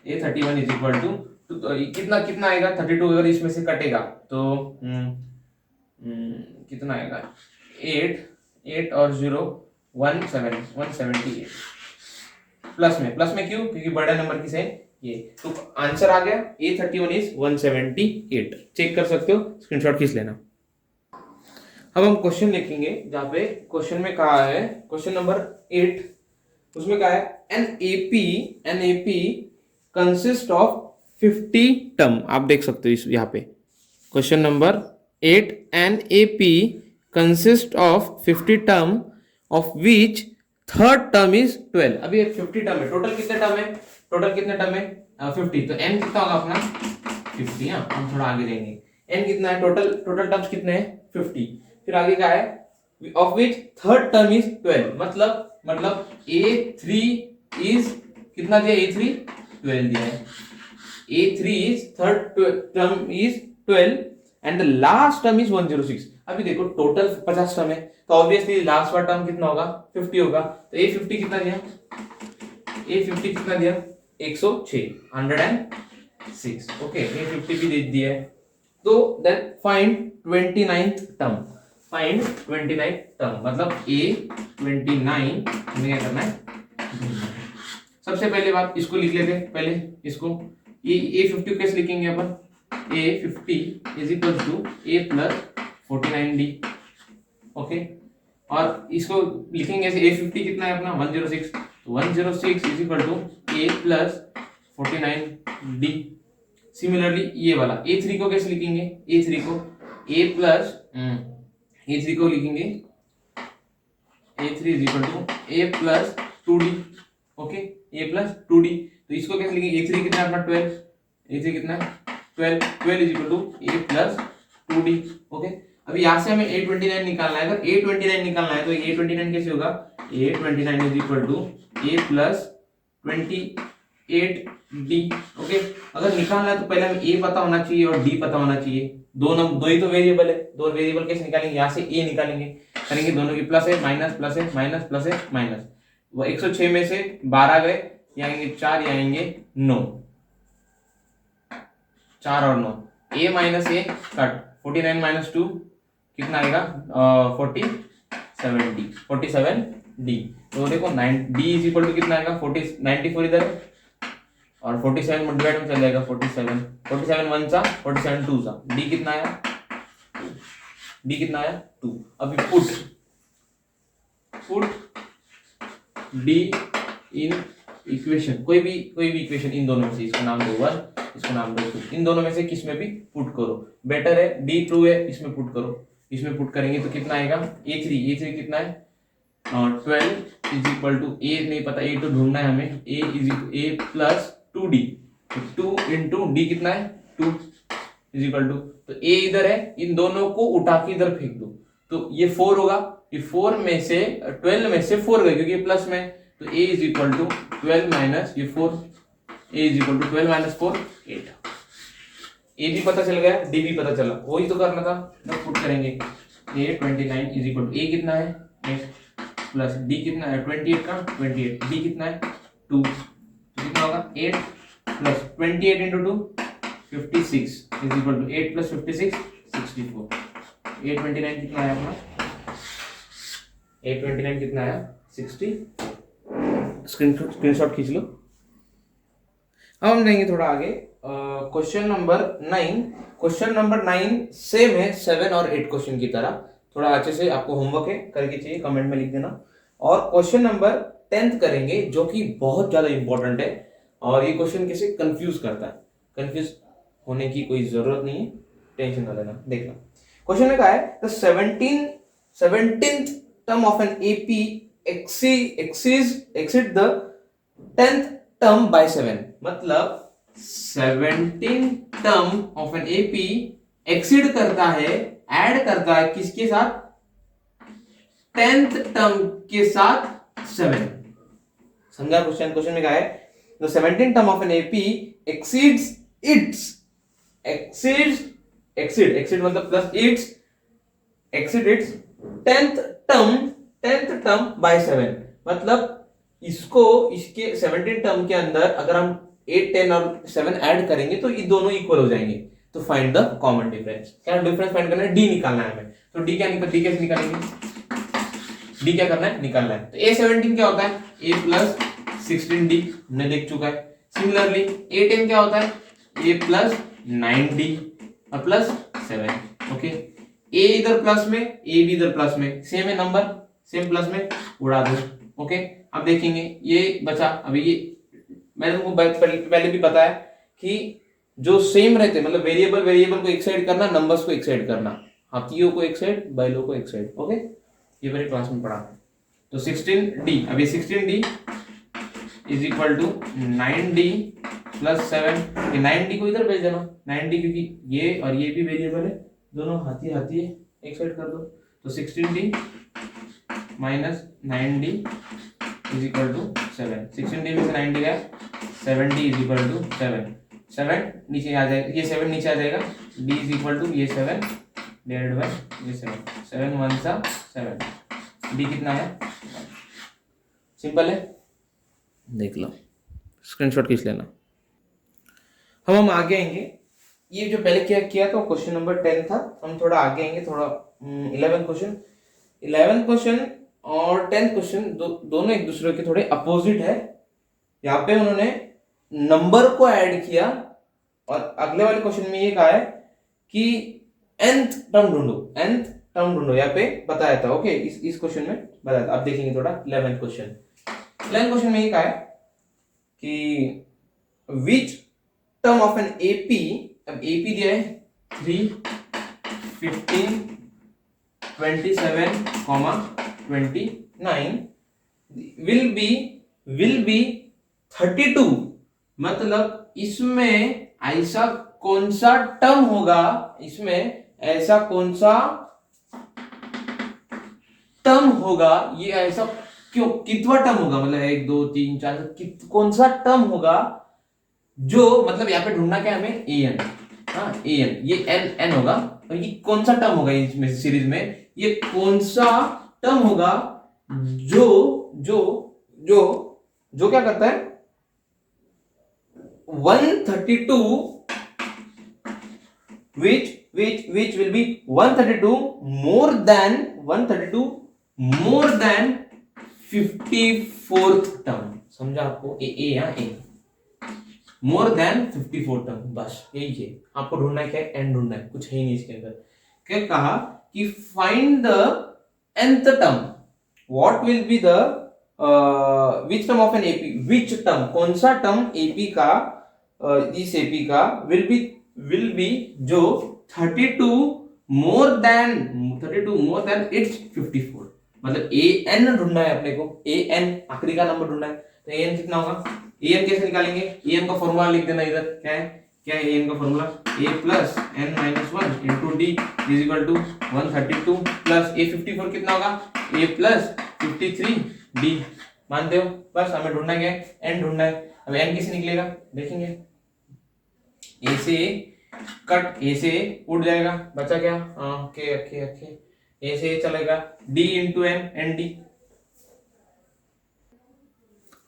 a 31 इज इक्वल टू कितना आएगा 32, अगर इसमें से कटेगा तो कितना आएगा 8 और 0 178 प्लस में क्यों, क्योंकि बड़ा नंबर की साइन ये, तो आंसर आ गया A31 इज 178, चेक कर सकते हो, स्क्रीनशॉट खींच लेना। अब हम क्वेश्चन लिखेंगे, जहां पे क्वेश्चन में कहा है, क्वेश्चन नंबर 8, उसमें कहा है an AP consist of 50 term. आप देख सकते हो इस यहाँ पे question number 8, an AP consist of 50 term of which third term is 12। अभी 50 टर्म है, टोटल कितने टर्म है 50, तो n कितना होगा अपना 50, हाँ हम थोड़ा आगे जाएंगे, n कितना है टोटल टर्म्स कितने हैं 50, फिर आगे क्या है of which third term is 12, मतलब A3 इज कितना दिया, A3 12 दिया है, A3 is third term is 12 and the last term is 106। अभी देखो टोटल 50 टर्म है, तो ऑब्वियसली लास्ट वाला टर्म कितना होगा 50 होगा, तो A50 कितना दिया, A50 कितना दिया 106, ओके A50 भी दे दिया है। तो देन फाइंड 29th टर्म, मतलब A29 हमें क्या करना है, सबसे पहले बात इसको लिख लेते हैं, पहले इसको ये A50 कैसे लिखेंगे अपन, A50 is equal to A plus 49D, okay, और इसको लिखेंगे ऐसे A50 कितना है अपना 106, तो 106 is equal to A plus 49D। Similarly ये वाला A3 को कैसे लिखेंगे, A3 को लिखेंगे A3 is equal to A plus 2D, okay A plus 2D, तो इसको कैसे लिखेंगे, A3 कितना है अपना 12, A3 कितना है 12 is equal to A plus 2D, okay. अभी यहाँ से हमें A29 निकालना है, अगर A29 निकालना है तो A29 कैसे होगा, A29 is equal to A plus 20 8d। Okay, अगर निकालना है तो पहले हमें a पता होना चाहिए और d पता होना चाहिए। दो ही तो वेरिएबल है, दो वेरिएबल कैसे निकालेंगे, यहाँ से a निकालेंगे, करेंगे दोनों की प्लस है माइनस, प्लस है माइनस, प्लस है माइनस। वो 106 में से 12 गए, ये आएंगे 4, ये आएंगे 9, 4 और 9, a minus A cut, 49 minus 2 कितना आएगा 47d। तो देखो 9d इज इक्वल टू कितना आएगा 94 इधर है और 47 मल्टीप्लाइड में चल जाएगा 47 1 सा 47 2 सा, d कितना आया 2। अभी पुट d इन इक्वेशन, कोई भी इक्वेशन इन दोनों में से, इसको नाम दो 1, इसको नाम दो 2, इन दोनों में से किस में भी पुट करो, बेटर है d ट्रू है इसमें पुट करो। इसमें पुट करेंगे तो कितना आएगा a3 कितना है 12 इज इक्वल टू, a नहीं पता, a तो ढूंढना है हमें, a plus 2d, 2 into D कितना है 2 इज इक्वल टू, तो a इधर है, इन दोनों को उठा के इधर फेंक दो तो ये 4 होगा, ये 4 में से 12 में से 4 गए क्योंकि ये प्लस में, तो a is equal to 12 minus ये 4, a is equal to 12 minus 4 8। a भी पता चल गया, d भी पता चला, वही तो करना था ना, पुट करेंगे a 29 is equal to, a कितना है 8 प्लस d कितना है 28 का 28, d कितना है 2, तो कितना होगा 8 plus 28 into 2 56 is equal to 8 plus 56 64। 829 कितना आया अपना, 829 कितना आया 60। स्क्रीनशॉट खींच लो। अब हम जाएंगे थोड़ा आगे, question number 9। Question number 9 same है 7 और 8 क्वेश्चन की तरह, थोड़ा अच्छे से आपको होमवर्क है करके चाहिए, कमेंट में लिख देना। और क्वेश्चन नंबर 10 करेंगे जो कि बहुत ज्यादा इंपॉर्टेंट है, और ये क्वेश्चन कैसे कंफ्यूज करता है, कंफ्यूज होने की कोई जरूरत नहीं है, टेंशन ना लेना। देखना क्वेश्चन में क्या है, the 17th term of an AP exceed the 10th term by 7, मतलब 17th term of an AP exceed करता है, ऐड करता है किसके साथ 10th टर्म के साथ 7। समझा क्वेश्चन में क्या है, the 17th term of an AP exceed मतलब plus exceed its 10th term by 7, मतलब इसको इसके 17 टर्म के अंदर अगर हम 8 10 और 7 ऐड करेंगे तो ये दोनों इक्वल हो जाएंगे। तो फाइंड द कॉमन डिफरेंस, क्या डिफरेंस फाइंड करना है, डी निकालना है हमें। तो डी कैसे निकालेंगे, डी क्या करना है निकालना है। तो a17 क्या होता है a प्लस 16d, हमने देख चुका है। सिमिलरली a10 क्या होता है a प्लस 9d और प्लस 7। ओके, a इधर प्लस में, a भी इधर प्लस में, सेम है नंबर, सेम प्लस में उड़ा दो। ओके, अब देखेंगे ये बचा। अभी ये मैंने तुमको पहले भी बताया कि जो सेम रहते मतलब वेरिएबल को एक साइड करना, नंबर्स को एक साइड करना, हाथियों को एक साइड, बैलों को एक साइड। ओके, ये मेरे क्लास में पढ़ा। तो 16d, अब ये 16d is equal to 9d plus 7, 9d को इधर भेज देना, 9d क्योंकि ये और ये भी वेरिएबल है, दोनों हाथी एक साइड कर दो। तो 16d minus 9d is equal to 7, 16d में से 9d गया, 7d इज इक्वल टू 7 नीचे आ जाएगा, ये 7 नीचे आ जाएगा, d इज इक्वल टू ये 7 डिवाइडेड बाय ये 7 1 सा 7, d कितना है, सिंपल है, देख लो, स्क्रीनशॉट खींच लेना। हम आगे आएंगे, ये जो पहले किया था क्वेश्चन नंबर 10 था, हम थोड़ा आगे आएंगे, थोड़ा 11 क्वेश्चन और 10th क्वेश्चन दोनों एक दूसरे के थोड़े अपोजिट है। यहाँ पे उन्होंने नंबर को ऐड किया और अगले वाले क्वेश्चन में ये कहा है कि nth टर्म ढूंढो, यहाँ पे बताया था। ओके, इस क्वेश्चन में बताया था, अब देखेंगे थोड़ा 11th क्वेश्चन में ये कहा है कि which term of an AP, अब एपी दिया है 3 15 27, 29 will be 32, मतलब इसमें ऐसा कौन सा टर्म होगा, इसमें ऐसा कौन सा टर्म होगा, ये ऐसा क्यों, कितवा टर्म होगा, मतलब 1 2 3 4, कौन सा टर्म होगा जो, मतलब यहाँ पे ढूंढना क्या हमें, ए एन, हाँ ए एन, ये एन एन होगा, और ये कौन सा टर्म होगा इसमें सीरीज में, ये कौन सा टर्म होगा जो जो जो जो क्या करता है 132, which will be 132 more than 54th term, समझा आपको, ए मोर देन 54 टर्म, बस यही है आपको ढूंढना है, क्या एन ढूंढना है, कुछ है ही नहीं इसके अंदर। क्या कहा कि find the nth term, what will be the which term of an AP, which term, कौन सा टर्म एपी का, इस एपी का विल बी जो 32 मोर देन इट्स 54, मतलब ए एन ढूंढना है अपने को, ए एन आखिरी का नंबर ढूंढना है, तो ए एन कितना होगा, ए एन कैसे निकालेंगे, ए एन का फॉर्मूला लिख देना इधर, क्या है ए एन का formula, A plus N minus 1 into D is equal to 132 plus A 54 कितना होगा, ए प्लस 53 डी, मानते हो, बस हमें ढूंढना क्या है, एन ढूंढना है। अब एन कैसे निकलेगा देखेंगे, ए से कट, ए से उड़ जाएगा, बचा क्या, के ए से चलेगा, d into n, n d,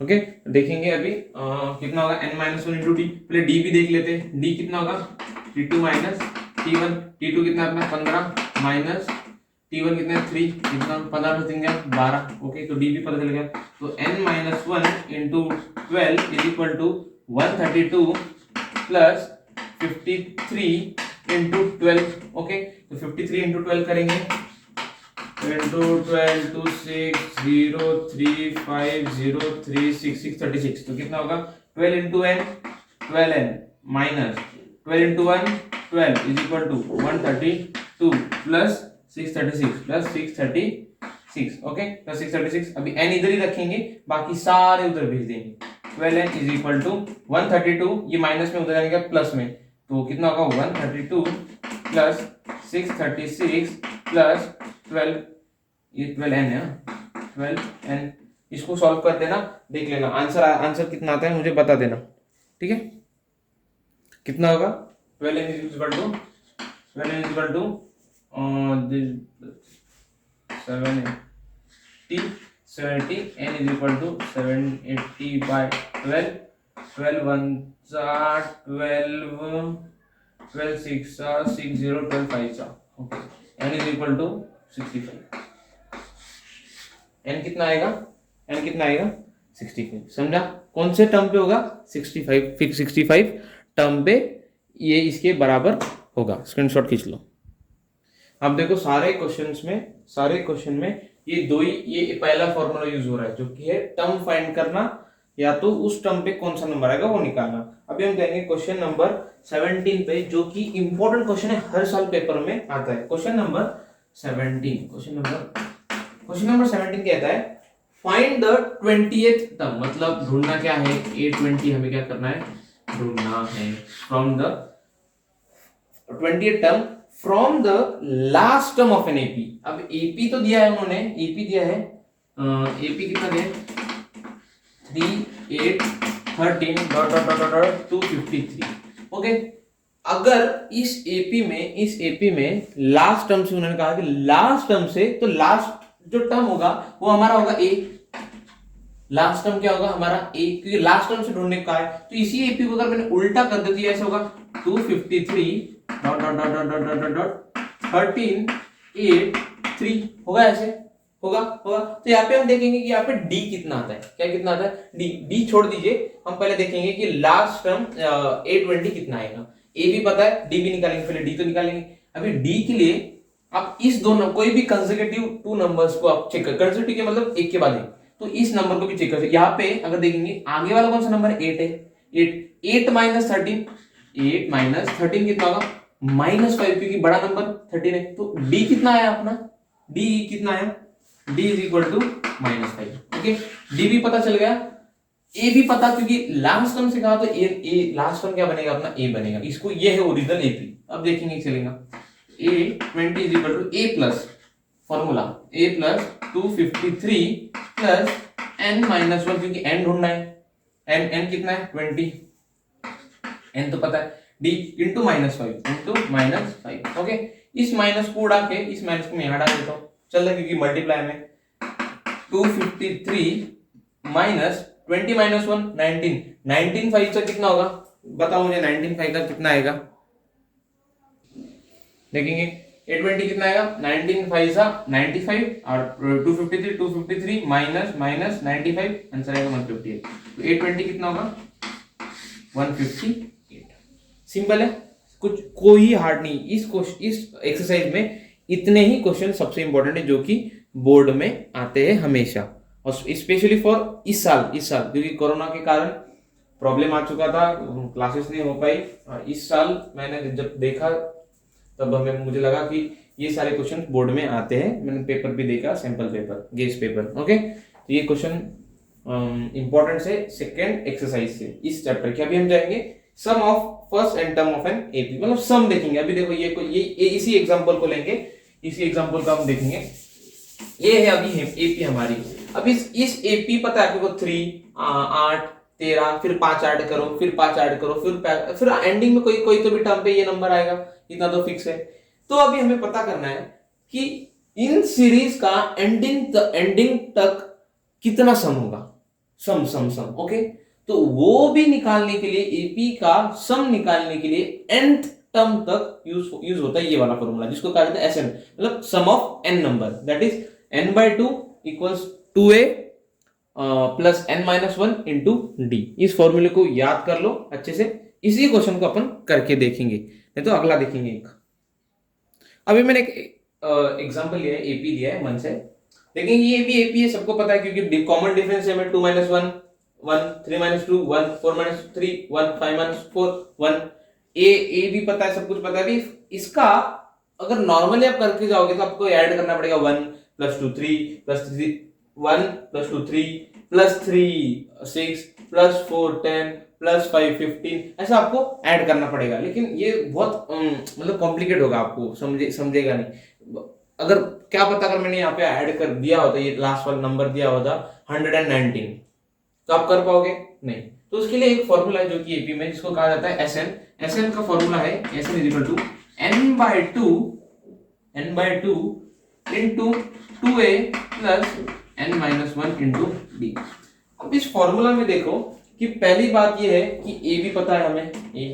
okay देखेंगे अभी कितना होगा, n माइनस 1 इंटू डी, पहले डी भी देख लेते हैं, डी कितना होगा, t2 माइनस t1, t2 कितना अपना 15 माइनस t1 कितना 3, कितना 15 में 3 12, ओके तो डी भी पता चल गया, तो n minus 1 into 12 is equal to 132 plus 53 into 12, okay तो 53 इंटू 12 करेंगे, into 12 to 6 0 3 5 0 3 6 6 36, तो कितना होगा 12 into n 12n minus 12 into 1 12 is equal to 132 plus 636 plus 636, okay तो 636, अभी n इधर ही रखेंगे, बाकी सारे उधर भेज देंगे, 12n is equal to 132, ये माइनस में उधर जाएगा प्लस में, तो कितना होगा 132 प्लस 636 प्लस 12, ये 12n है, 12n, इसको सॉल्व कर देना, देख लेना आंसर कितना आता है मुझे बता देना, ठीक है, कितना होगा 12n is equal to 70 n is equal to 780 by 12, 12 1 12 12 6 60 12 5, okay n is equal to 65, n कितना आएगा 65, समझा, कौन से टर्म पे होगा 65, फिक्स 65 टर्म पे ये इसके बराबर होगा, स्क्रीनशॉट खींच लो। अब देखो सारे क्वेश्चन में ये पहला फॉर्मूला यूज हो रहा है, जो कि है टर्म फाइंड करना, या तो उस टर्म पे कौन सा नंबर आएगा वो निकालना। अभी हम कहेंगे क्वेश्चन नंबर 17 पे, जो कि इंपॉर्टेंट क्वेश्चन है, हर साल पेपर में आता है। क्वेश्चन नंबर 17 कहता है फाइंड द 20th टर्म, मतलब ढूंढना क्या है, A20 हमें क्या करना है, ढूंढना है from the 20th term from the last term of an AP. अब एपी तो दिया है उन्होंने, एपी दिया है, एपी कितना दिया है 3 8 13 dot dot dot dot 253, okay. अगर इस एपी में लास्ट टर्म से उन्होंने कहा कि लास्ट टर्म से, तो लास्ट जो टर्म होगा वो हमारा होगा ए, लास्ट टर्म क्या होगा हमारा ए, क्योंकि लास्ट टर्म से ढूंढने का है। तो इसी एपी को अगर मैंने उल्टा कर देती है, ऐसे होगा 253 dot dot dot dot dot dot dot 13 8 3 होगा, ऐसे होगा। तो यहाँ पे हम देखेंगे कि यहाँ पे डी कितना आता है, क्या कितना आता है, डी छोड़ दीजिए, हम पहले देखेंगे कि लास्ट टर्म A20 कितना आएगा। ए भी पता है, डी भी निकालेंगे, पहले डी तो निकालेंगे। अभी डी के लिए आप इस दोनों कोई भी कंसेक्यूटिव 2 नंबर्स को आप चेक कर, कंसेक्यूटिव के मतलब एक के बाद एक, तो इस नंबर को भी चेक कर। यहाँ पे अगर देखेंगे आगे वाला कौन सा नंबर है, 8 है, 8 माइनस 13 कितना होगा -5, क्योंकि बड़ा नंबर 13 है। तो डी कितना आया अपना, डी कितना आया, d is equal to -5, okay. D भी पता चल गया, ए भी पता, क्योंकि लास्ट टर्म से कहा तो ए लास्ट टर्म क्या बनेगा अपना, ए बनेगा। इसको ये है ओरिजिनल एपी। अब देखेंगे चलेगा A20 is equal to a plus formula, A plus 253 plus n minus one, क्योंकि n ढूंढना है, n कितना है 20, n तो पता है, d इंटू -5 ओके। इस माइनस को उड़ा के इस माइनस को मैं यहाँ डाल देता हूँ, चल रहा है क्योंकि मल्टीप्लाई में 253 माइनस 20 माइनस 1 19, 19 5 का कितना होगा बताओ मुझे, 19 5 का कितना आएगा देखेंगे। 820 कितना आएगा, 19 5 सा 95 और 253 माइनस 95, आंसर आएगा 158। तो 820 कितना होगा 158। सिंपल है, कुछ कोई हार्ड नहीं। इस एक्सरसाइज में इतने ही क्वेश्चन सबसे इंपॉर्टेंट है जो कि बोर्ड में आते हैं हमेशा, और स्पेशली फॉर इस साल क्योंकि कोरोना के कारण प्रॉब्लम आ चुका था, क्लासेस नहीं हो पाई। इस साल मैंने जब देखा तब मुझे लगा कि ये सारे क्वेश्चन बोर्ड में आते हैं। मैंने पेपर भी देखा, sample paper, guess paper, okay. तो ये क्वेश्चन इंपॉर्टेंट है सेकेंड एक्सरसाइज से इस चैप्टर के। अभी हम जाएंगे sum of first and term of an AP, मतलब सम देखेंगे। अभी देखो ये इसी एग्जांपल को लेंगे, इसी एग्जांपल को हम देखेंगे। ये है अभी एपी हमारी। अब इस एपी पता है आपको 3 8 13, फिर 5 ऐड करो, फिर 5 ऐड करो, फिर एंडिंग में कोई तो भी टर्म पे ये नंबर आएगा, इतना तो फिक्स है। तो अभी हमें पता करना है कि इन सीरीज का एंडिंग तक कितना सम होगा, सम ओके। तो वो भी निकालने के लिए, एपी का सम निकालने के लिए nth टर्म तक यूज होता है ये वाला फॉर्मूला, जिसको कहा जाता है SN, मतलब sum of n number, that is n/2 equals 2a plus n-1 into D. इस फॉर्मूले को याद कर लो अच्छे से, इसी क्वेश्चन को अपन करके देखेंगे, नहीं तो अगला देखेंगे एक। अभी मैंने एक एग्जांपल लिया है, एपी लिया है मन से, लेकिन ये भी एपी है, सबको पता है क्योंकि कॉमन डिफरेंस है 2 - 1 1, 3 - 2 1, 4 - 3 1, 5 - 4 1। ए भी पता है, सब कुछ पता है। अभी इसका अगर नॉर्मली आप करके जाओगे तो आपको ऐड करना पड़ेगा 1 + 2 3 + 3 1 + 2 3 + 3 6 + 4 10 + 5 15, ऐसा आपको ऐड करना पड़ेगा। लेकिन ये बहुत मतलब कॉम्प्लिकेट होगा, आपको समझेगा नहीं। अगर क्या पता अगर मैंने यहाँ पे ऐड कर दिया होता, ये लास्ट वाला नंबर दिया होता 119, तो आप कर पाओगे नहीं। तो उसके लिए एक फॉर्मूला है जो कि एपी में, जिसको कहा जाता है SN का फॉर्मूला है SN = n/2 into 2a plus n-1 into D. अब इस फॉर्मूला में देखो कि पहली बात ये है कि ए भी पता है हमें, ए,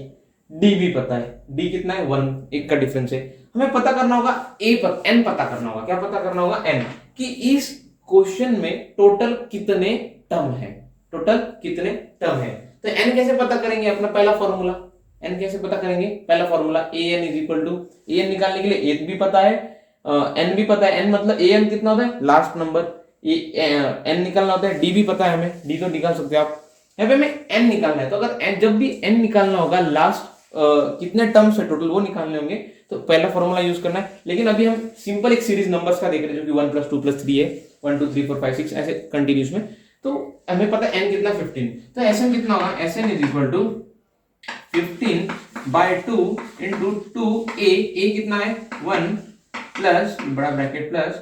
डी भी पता है, डी कितना है 1, एक का डिफरेंस है। हमें पता करना होगा n पता करना होगा। क्या पता करना होगा? n, कि इस क्वेश्चन में टोटल कितने टर्म है, टोटल कितने टर्म है। तो n कैसे पता करेंगे? अपना पहला फॉर्मूला, n कैसे पता करेंगे? पहला फॉर्मूला an an निकालने के लिए a भी पता है, n भी पता है। n मतलब an कितना होता है? Last number. n निकालना होता है, d भी पता है हमें, d तो निकाल सकते हो आप। यहाँ पे हमें n निकालना है, तो अगर n, जब भी n निकालना होगा लास्ट कितने टर्म्स है टोटल वो निकालने होंगे, तो पहला फॉर्मूला यूज करना है। लेकिन अभी हम सिंपल एक सीरीज नंबर्स का देख रहे हैं जो कि 1 + 2 + 3 है, 1 2 3 4 5 6 ऐसे कंटिन्यूस में। तो हमें पता है n कितना 15, तो SN कितना होगा? SN = 15/2 इंटू 2a कितना है 1 प्लस बड़ा ब्रैकेट प्लस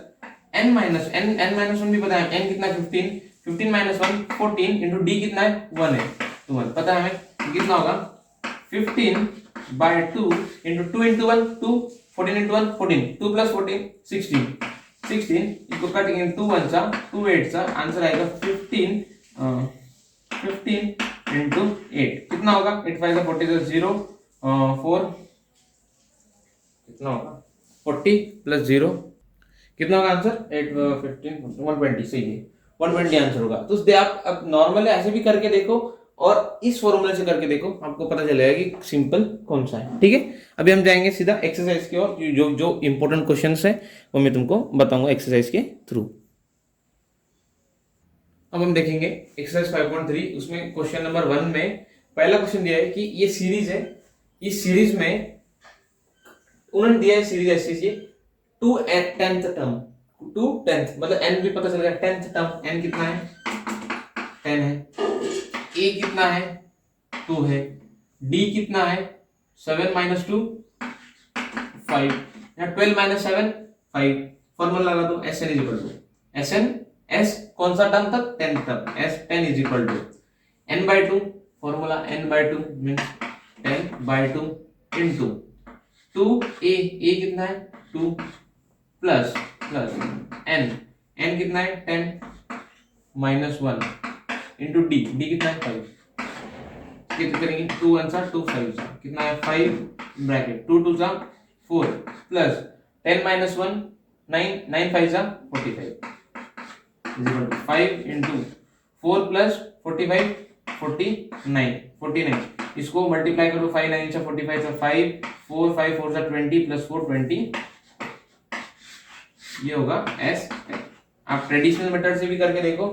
n-1 भी पता है, n कितना 15 15 - 1 14 इंटू डी कितना है 1 है, तो 1 पता है हमें कितना होगा 15/2 इंटू 2 इंटू 1 2 14 इंटू 1 14 2 + 14 16 इसको कटेंगे 2 1 सा 2 8 सा, आंसर आएगा 15 इंटू 8 कितना होगा 8 5 सा 40 0 4 कितना होगा 40 + 0 कितना होगा आंसर 8 15 120, सही है 120 आंसर होगा। तो आप अब नॉर्मल ऐसे भी करके देखो और इस फॉर्मूले से करके देखो, आपको पता चलेगा कि सिंपल कौन सा है। ठीक है, अभी हम जाएंगे सीधा एक्सरसाइज की ओर। जो इंपॉर्टेंट क्वेश्चंस है वो मैं तुमको बताऊंगा एक्सरसाइज के थ्रू। अब हम देखेंगे एक्सरसाइज 5.3, उसमें क्वेश्चन नंबर 1 में पहला क्वेश्चन दिया है कि ये सीरीज है, इस सीरीज में उन्होंने दिया है सीरीज ऐसी 2 10th टर्म, 2 10th मतलब n भी पता चल गया, 10th टर्म n कितना है 10 है, a कितना है 2 है, d कितना है 7 - 2 5, यहाँ 12 - 7 5। फॉर्मूला लगा दो SN S कौन सा टर्म तक, 10 तक, s 10 is equal to n/2, formula n/2 means 10/2 into 2a, a कितना है 2 प्लस n कितना है 10 माइनस 1 इंटू d कितना है 5, कितना करेंगे 2 1 सा 2 5 सा कितना है 5 ब्रैकेट 2 2 सा 4 प्लस 10 माइनस 1 9 9 5 सा 45 is equal to 5 into 4 plus 45 49 इसको मल्टीप्लाई करो 5 9 सा 45 सा 5 4 5 4 सा 20 प्लस 4 20, ये होगा एस। आप ट्रेडिशनल मेथड से भी करके देखो,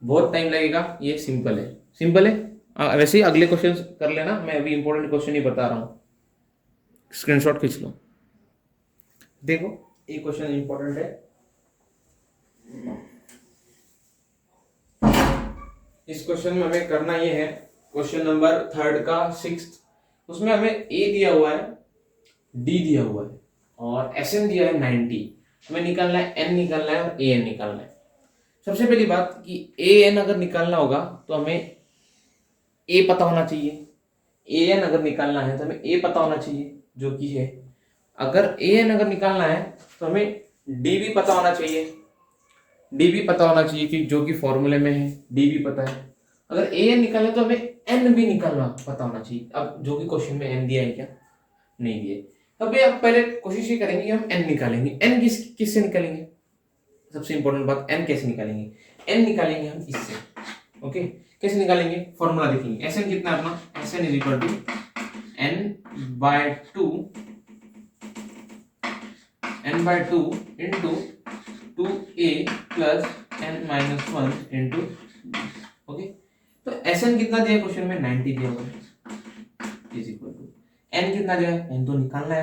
बहुत टाइम लगेगा, ये सिंपल है, सिंपल है। वैसे ही अगले क्वेश्चन कर लेना, मैं अभी इंपॉर्टेंट क्वेश्चन ही बता रहा हूँ, स्क्रीनशॉट खींच लो। देखो ये क्वेश्चन इंपॉर्टेंट है, इस क्वेश्चन में हमें करना ये है, क्वेश्चन नंबर 3 का 6, उसमें हमें ए दिया हुआ है, डी दिया हुआ है और एस एन दिया है 90, हमें निकालना है एन निकालना है और ए एन निकालना है। सबसे पहली बात कि ए एन अगर निकालना होगा तो हमें ए पता होना चाहिए, ए एन अगर निकालना है तो हमें ए पता होना चाहिए जो कि है, अगर ए एन अगर निकालना है तो हमें डी भी पता होना चाहिए, डी भी पता होना चाहिए कि जो कि फॉर्मूले में है, डी भी पता है। अगर ए एन निकालना है तो हमें एन भी निकालना पता होना चाहिए। अब जो कि क्वेश्चन में एन दिया है क्या, नहीं दिया। अब आप पहले कोशिश ये करेंगे कि हम एन निकालेंगे। एन किससे निकालेंगे, सबसे इंपॉर्टेंट बात, एन कैसे निकालेंगे, एन निकालेंगे हम इससे। ओके, कैसे निकालेंगे, फॉर्मूला देखेंगे। एस एन कितना है अपना, s N is equal to n/2 into 2a plus n-1 into, okay. तो एस एन कितना दिया क्वेश्चन में, 90 दिया हुआ है, इज इक्वल टू एन कितना दिया है, एन तो निकालना है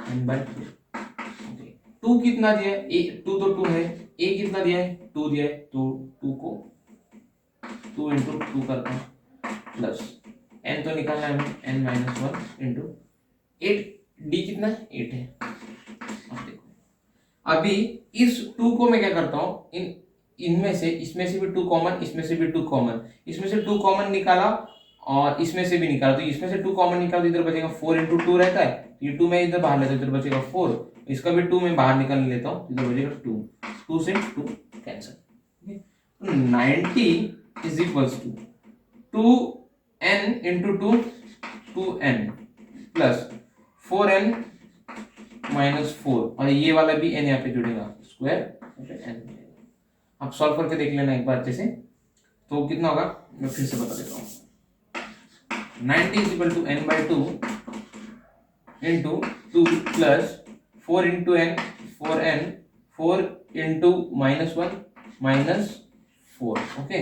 हमें, n/2। ओके, 2 कितना दिया है, ए 2 तो 2 है, ए कितना दिया है 2 दिया है, तो 2 को 2 इंटू 2 करता हूँ प्लस एन तो निकालना है हमें, n-1 इंटू 8, डी कितना है 8 है। अब देखो, अभी इस 2 को मैं क्या करता हूँ, इनमें से, इसमें से भी 2 कॉमन, इसमें से भी 2 कॉमन, इसमें से 2 कॉमन निकाला और इसमें से भी निकाला, तो इसमें से 2 कॉमन निकाला तो इधर बचेगा 4 इंटू 2 रहता है, ये 2 मैं इधर बाहर लेता हूँ, इधर बचेगा 4, इसका भी 2 मैं बाहर निकाल लेता हूँ, इधर बचेगा 2, 2 से 2 cancel. 90 is equals to 2n into 2 2n plus 4n minus 4, और ये वाला भी n यहाँ पे जुड़ेगा, स्क्वायर n। आप सॉल्व करके देख लेना एक बार अच्छे से, तो कितना होगा मैं फिर से बता देता हूँ। 90 is equal to n/2 into 2 plus 4 into n 4n 4 into -1 -4, okay.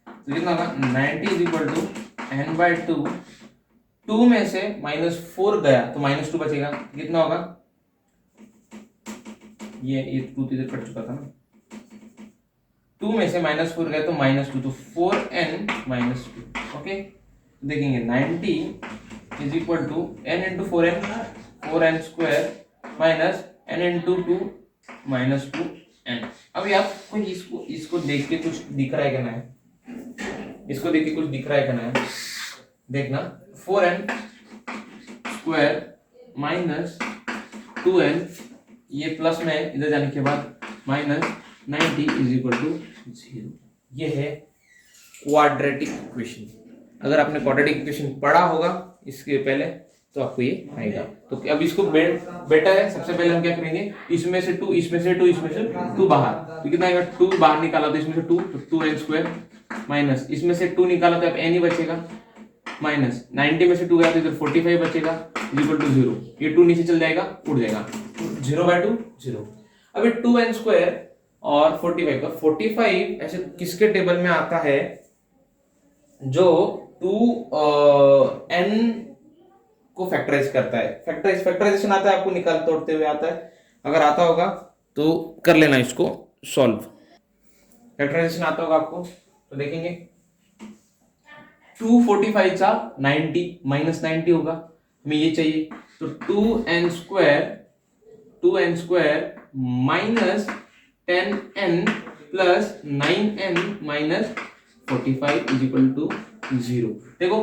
तो कितना होगा 90 इज इक्वल टू n/2, 2 में से -4 गया तो -2 बचेगा, कितना होगा, ये 2 इधर कट चुका था ना, 2 में से -4 गया तो -2, तो 4n -2, ओके। देखेंगे 90 is equal to n into 4n 4n square minus n into 2 -2n। अभी आपको इसको देख के कुछ दिख रहा है क्या, ना है, इसको देख के कुछ दिख रहा है क्या, ना है, देखना 4n स्क्वायर माइनस 2n, ये प्लस में इधर जाने के बाद माइनस 90 इज इक्वल टू 0। ये है क्वाड्रेटिक इक्वेशन। अगर आपने क्वाड्रेटिक इक्वेशन पढ़ा होगा इसके पहले तो आपको ये आएगा। तो अब इसको बेटर है, सबसे पहले हम क्या करेंगे, इसमें से 2 इसमें से 2 इसमें से 2 बाहर, तो कितना आएगा, 2 बाहर निकाला तो इसमें से 2 तो 2n स्क्वायर माइनस इसमें से 2 निकाला तो अब n ही बचेगा, माइनस 90 में से 2 गया तो इधर 45 बचेगा इज इक्वल टू 0। ये 2 नीचे चल जाएगा, उड़ जाएगा, 0/2 0। अभी 2n स्क्वायर और 45 का 45 ऐसे किसके टेबल में आता है, जो 2n को फैक्टराइज करता है, फैक्टराइजेशन आता है, आपको निकाल तोड़ते हुए आता है, अगर आता होगा तो कर लेना इसको सॉल्व। फैक्टराइजेशन आता होगा आपको तो देखेंगे 245 सा 90 -90 होगा, हमें ये चाहिए, तो 2n square minus 10n plus 9n minus 45 is equal to 0। देखो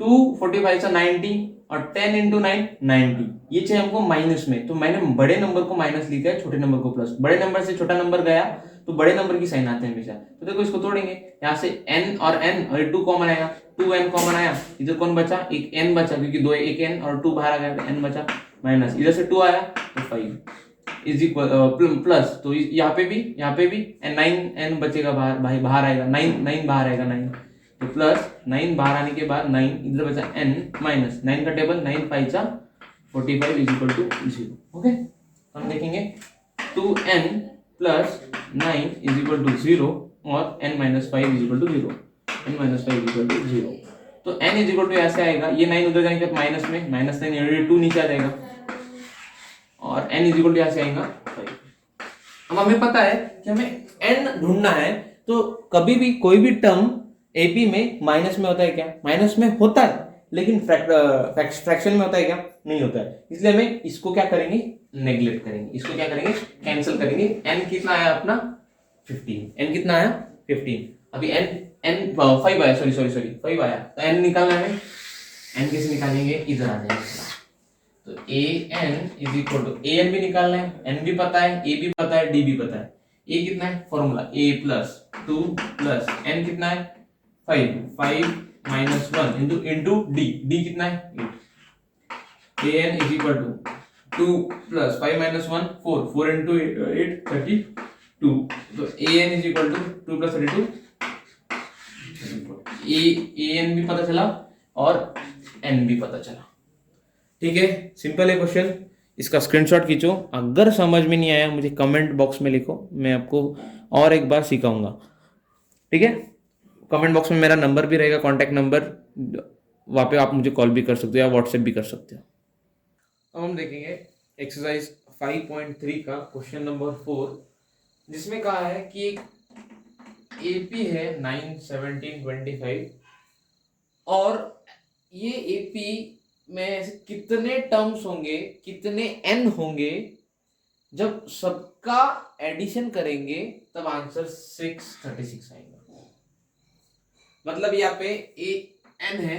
245 सा 90 और 10 इंटू 9 90, ये चाहिए हमको माइनस में, तो मैंने बड़े नंबर को माइनस लिखा है, छोटे नंबर को प्लस। बड़े नंबर से छोटा नंबर गया तो बड़े नंबर की साइन आते हैं हमेशा। तो देखो इसको तोड़ेंगे, यहाँ से n और n और 2 कॉमन आएगा, 2n कॉमन आया, इधर कौन बचा, एक n बचा, क्योंकि दो एक n और 2 बाहर आ गया तो n बचा, माइनस इधर से 2 आया तो 5 इज इक्वल प्लस, तो यहाँ पे भी 9n बचेगा बाहर, भाई बाहर आएगा 9 बाहर आएगा 9, तो प्लस 9 बाहर आने के बाद 9 इधर बचा n माइनस 9 का टेबल 9 5 सा 45 इज इक्वल टू 0। ओके, हम देखेंगे 2n plus 9 is equal to 0 और n minus 5 is equal to 0, n minus 5 is equal to 0। तो n इज इक्वल टू ऐसे आएगा, ये 9 उधर जाएंगे तो माइनस में, माइनस 9 ये 2 नीचे आ जाएगा और n इज इक्वल टू ऐसे आएगा 5। अब हमें पता है कि हमें n ढूंढना है, तो कभी भी कोई भी टर्म एपी में माइनस में होता है क्या, माइनस में होता है, लेकिन फ्रैक्शन में होता है क्या, नहीं होता है। इसलिए हमें इसको क्या करेंगे, नेग्लेक्ट करेंगे, इसको क्या करेंगे, कैंसिल करेंगे। n कितना आया अपना 15, n कितना आया 15, अभी n 5 आया, सॉरी 5 आया, तो n निकालना है, n कैसे निकालेंगे, इधर आ जाएगा, तो an is equal to, an भी निकालना है, n भी पता है, a भी पता है, d भी पता है। a कितना है, formula a plus 2 plus n कितना है 5 माइनस 1 इंटू d कितना है 8, an is equal to 2 plus 5 minus 1 4 into 8 32, तो an is equal to 2 plus 32, an भी पता चला और n भी पता चला। ठीक है, सिंपल है क्वेश्चन, इसका स्क्रीनशॉट खींचो। अगर समझ में नहीं आया मुझे कमेंट बॉक्स में लिखो, मैं आपको और एक बार सिखाऊंगा। ठीक है, कमेंट बॉक्स में मेरा नंबर भी रहेगा, कॉन्टैक्ट नंबर, वहाँ पे आप मुझे कॉल भी कर सकते हो या व्हाट्सएप भी कर सकते हो। अब हम देखेंगे एक्सरसाइज 5.3 का क्वेश्चन नंबर 4, जिसमें कहा है कि एक एपी है 9 17 25 और ये एपी में ऐसे कितने टर्म्स होंगे, कितने n होंगे, जब सबका एडिशन करेंगे तब आंसर 636 आएगा। मतलब यहाँ पे an है,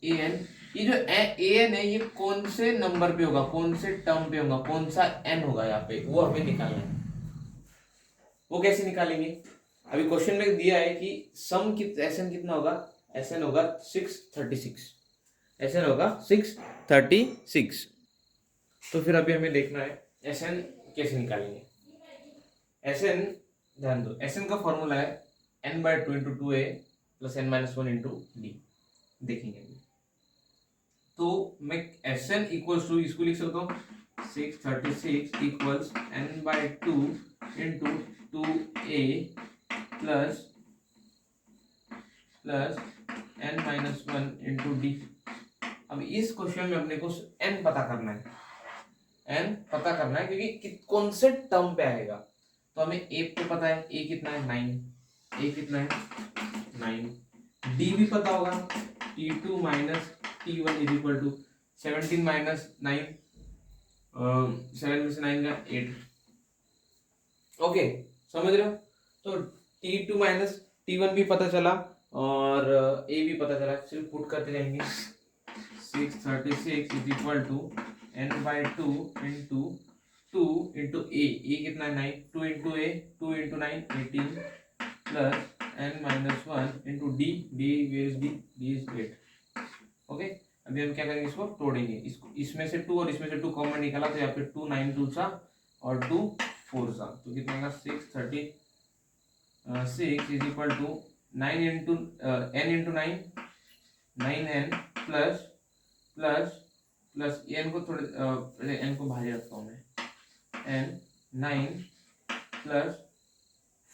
an, ये जो an है ये कौन से नंबर पे होगा, कौन से टर्म पे होगा, कौन सा n होगा यहाँ पे, वो हमें निकालना है। वो कैसे निकालेंगे, अभी क्वेश्चन में दिया है कि सम SN कितना होगा, SN होगा 636, SN होगा 636। तो फिर अभी हमें देखना है SN कैसे निकालेंगे। SN ध्यान दो, SN का फॉर्मूला है n/2 into 2a plus n minus 1 into d। देखेंगे तो मैं SN इक्वल्स टू इसको लिख सकता हूँ 636 equals n/2 into 2a plus n minus 1 into D. अब इस क्वेश्चन में अपने को n पता करना है, n पता करना है क्योंकि कौन से टर्म पे आएगा। तो हमें a पे पता है, a कितना है 9, a कितना है 9, d भी पता होगा t2 minus t1 is equal to 17 minus 9, 7 में से 9 का 8। ओके, समझ रहे हो, तो t2 माइनस t1 भी पता चला और a भी पता चला, सिर्फ पुट करते जाएंगे 636 is equal to n/2 into 2 into a कितना है 9, 2 into a 2 into 9 18 plus n minus 1 into d, d is 8। Okay, अभी हम क्या करेंगे, इसको तोड़ेंगे, इसको इसमें से 2 और इसमें से 2 कॉमन निकाला तो यहाँ पे 2 9 2 सा और 2 4 सा, तो कितना का 636 is equal to 9 into n into 9 9n plus n को थोड़े n को बाहर रखता हूँ मैं, n 9 plus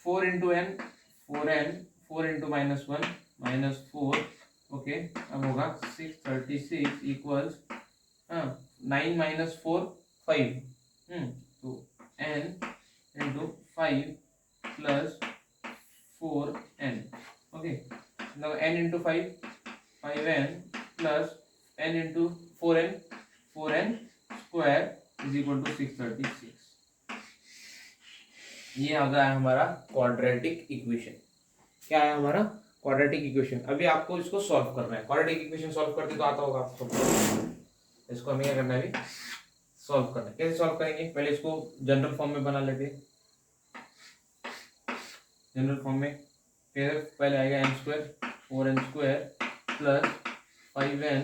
4 into n 4n 4 into minus 1 minus 4। Okay, अब होगा 636 इक्वल्स 9 माइनस 4 5, तो n into 5 plus 4n। Okay, now n into 5 5n plus n into 4n square is equal to 636। ये आ गया हमारा क्वाड्रेटिक इक्वेशन। क्या है हमारा क्वाड्रेटिक इक्वेशन। अभी आपको इसको सॉल्व करना है। क्वाड्रेटिक इक्वेशन सॉल्व करते तो आता होगा आपको सबको। इसको हमें क्या करना है अभी, सॉल्व करना है। कैसे सॉल्व करेंगे, पहले इसको जनरल फॉर्म में बना लेते हैं। जनरल फॉर्म में फिर पहले आएगा N square 4n² plus 5n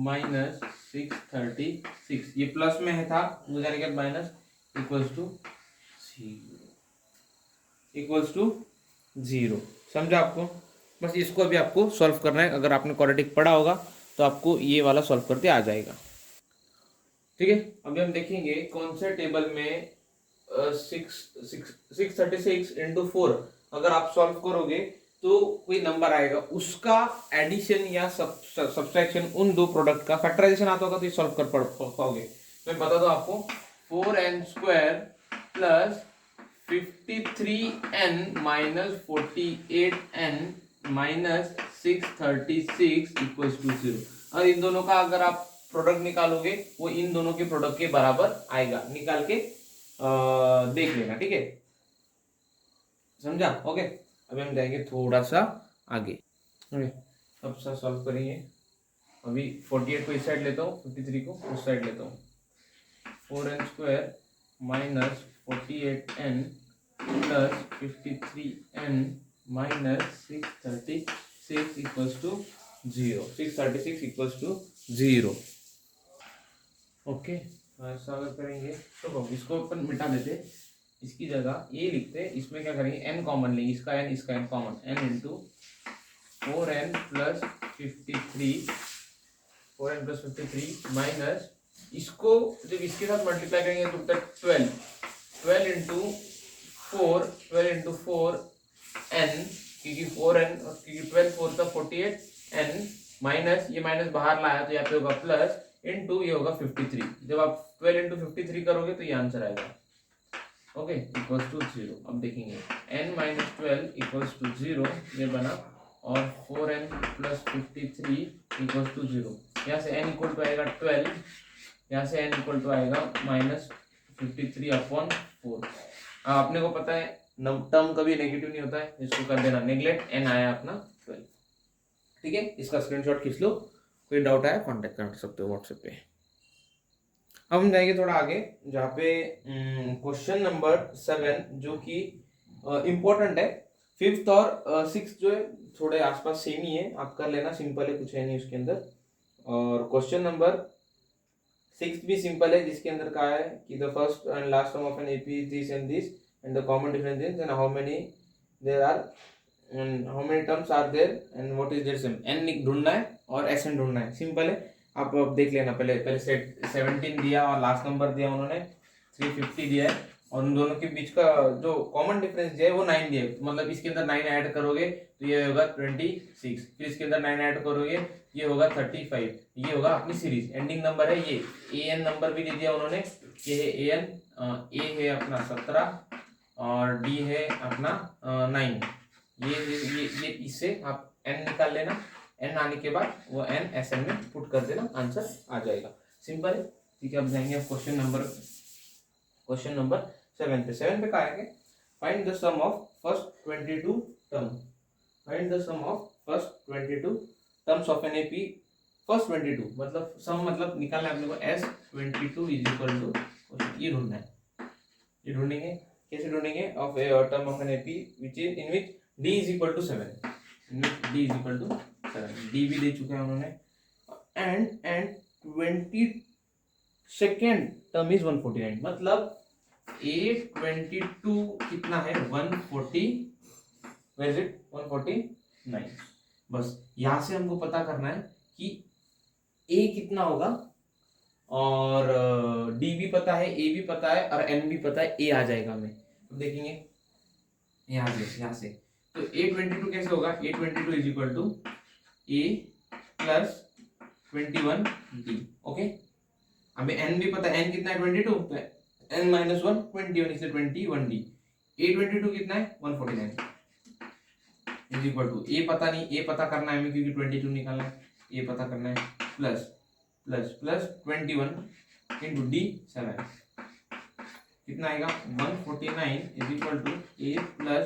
minus 636, ये प्लस में है था वो जाने के माइनस, इक्वल्स टू जीरो। समझा आपको। बस इसको अभी आपको सॉल्व करना है। अगर आपने क्वाड्रेटिक पढ़ा होगा तो आपको ये वाला सॉल्व करते आ जाएगा। ठीक है, अभी हम देखेंगे कौन से टेबल में 636 × 4 अगर आप सॉल्व करोगे तो कोई नंबर आएगा, उसका एडिशन या सब्सट्रैक्शन उन दो प्रोडक्ट का फैक्टराइजेशन आता होगा तो ये सॉल्व कर पाओगे। मैं बता दूं आपको, 4n² plus 53n minus 48n minus 636 equals to 0। और इन दोनों का अगर आप प्रोडक्ट निकालोगे वो इन दोनों के प्रोडक्ट के बराबर आएगा। निकाल के देख लेना, ठीक है, समझा। ओके, अभी हम जाएंगे थोड़ा सा आगे। अब सा सॉल्व करेंगे। अभी 48 को इस साइड लेता हूँ, 53 को उस साइड लेता हूँ। 4n² minus 48n plus 53n minus 636 equals to 0। 636 equals to 0। Okay, ऐसा अगर करेंगे तो इसको अपन मिटा देते, इसकी जगह ये लिखते, इसमें क्या करेंगे n कॉमन लेंगे, इसका n common, n into 4n plus 53 minus, इसको जब इसके साथ मल्टीप्लाई करेंगे तो 12 इंटू 4 n, क्योंकि 4n क्योंकि 12 4 का 48n माइनस, ये माइनस बाहर लाया तो यहाँ पे होगा प्लस, इंटू ये होगा 53। जब आप 12 इंटू 53 करोगे तो ये आंसर आएगा। Okay, equals to 0। अब देखेंगे n माइनस 12 इक्वल्स टू 0, ये बना, और 4n प्लस 53 इक्वल्स टू 0। यहाँ से n इक्वल टू आएगा 12, यहाँ से n इक्वल टू आएगा माइनस 53 अपॉन 4। आपने को पता है टर्म कभी नेगेटिव नहीं होता है, इसको कर देना नेग्लेक्ट, n आया अपना 12। ठीक है, इसका स्क्रीनशॉट खींच लो। कोई डाउट आया कांटेक्ट कर सकते हो व्हाट्सएप पे। अब हम जाएंगे थोड़ा आगे, जहाँ पे क्वेश्चन नंबर 7 जो कि इम्पोर्टेंट है। 5th और 6th जो है थोड़े आसपास सेम ही है, आप कर लेना, सिंपल है, कुछ है नहीं उसके अंदर। और क्वेश्चन नंबर 6th भी सिंपल है, जिसके अंदर कहा है कि the first and last term of an AP is this and this and the common difference is and how many there are and how many terms are there and what is their sum. N ढूंढना है और एस एन ढूंढना है, सिंपल है। आप देख लेना, पहले सेट 17 दिया और लास्ट नंबर दिया उन्होंने 350 दिया है, और उन दोनों के बीच का जो कॉमन डिफरेंस दिया है वो 9 दिया है। मतलब इसके अंदर 9 ऐड करोगे तो ये होगा 26, फिर इसके अंदर 9 ऐड करोगे ये होगा 35, ये होगा अपनी सीरीज। एंडिंग नंबर है ये, ए एन नंबर भी दे दिया उन्होंने, ये है ए एन, ए है अपना 17 और डी है अपना 9। ये इससे आप एन निकाल लेना, एन आने के बाद वो एन एस एन में पुट कर देना, आंसर आ जाएगा। सिंपल है, ठीक है। अब जाएंगे क्वेश्चन नंबर 7 पे। 7 पे क्या है, find the sum of first 22 term. Find the sum of first 22 terms of an AP. First 22 मतलब सम, मतलब निकालना है अपने को S22 इज इक्वल टू, ये ढूंढना है। ये ढूंढेंगे, कैसे ढूंढेंगे, of a term of an AP which is in which d is equal to 7, in which d is equal to 7, d भी दे चुके हैं उन्होंने। एंड 22nd टर्म इज 149, मतलब A22 कितना है 140, where is it 149। बस यहां से हमको पता करना है कि A कितना होगा, और D भी पता है, A भी पता है और N भी पता है, A आ जाएगा हमें। अब देखेंगे यहाँ से तो A22 कैसे होगा, A22 is equal to A plus 21D। Okay, हमें N भी पता है, N कितना है 22, तो n माइनस 1 21, इसलिए 21D। A22 कितना है 149 इज इक्वल टू, A पता नहीं, A पता करना है हमें क्योंकि 22 निकालना है, A पता करना है, प्लस 21 इंटू D 7। कितना आएगा 149 is equal to a plus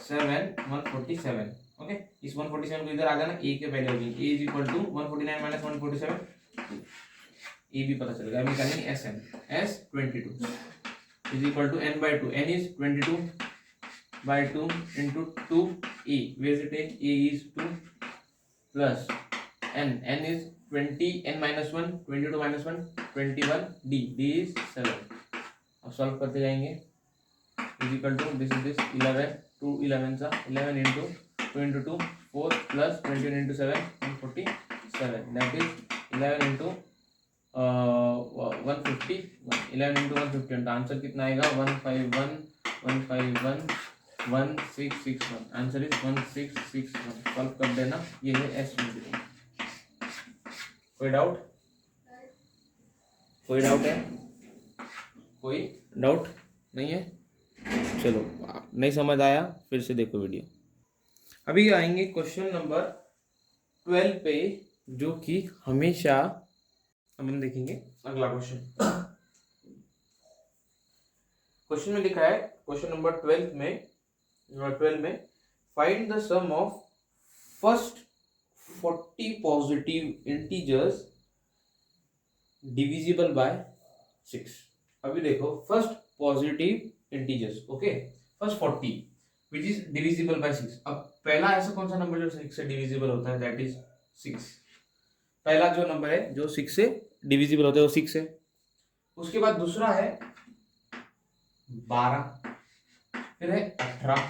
7 147। Okay, इस 147 को इधर आ जाना, ए के पहले होगी, a is equal to 149 minus 147, a भी पता चलेगा। अभी निकालेंगे s n, s 22 is equal to n by two, n is 22 by 2 into 2 a, where is it, a is 2 plus n, n is 20, n minus 1, 22 minus 1 21, d, d is 7। अब सॉल्व करते जाएंगे, is equal to this is this 11, 2 11 सा 11 into 2 into 2 4 plus 21 into 7 147, that is 11 into 150, 11 into 150, answer कितना आएगा 151 151 1661, आंसर इज 1661। सॉल्व कर देना, ये है एस 22। कोई डाउट, कोई डाउट है, कोई डाउट नहीं है? चलो, नहीं समझ आया फिर से देखो वीडियो। अभी आएंगे क्वेश्चन नंबर 12 पे, जो कि हमेशा अब हम देखेंगे अगला क्वेश्चन। क्वेश्चन में लिखा है, क्वेश्चन नंबर 12 में find the sum of first 40 positive integers divisible by 6। अभी देखो, first positive integers, okay, first 40 which is divisible by 6। अब पहला ऐसा कौन सा नंबर जो 6 से डिविजिबल होता है, दैट इज 6। पहला जो नंबर है जो 6 से डिविजिबल होता है वो 6 है। उसके बाद दूसरा है 12, फिर है 18,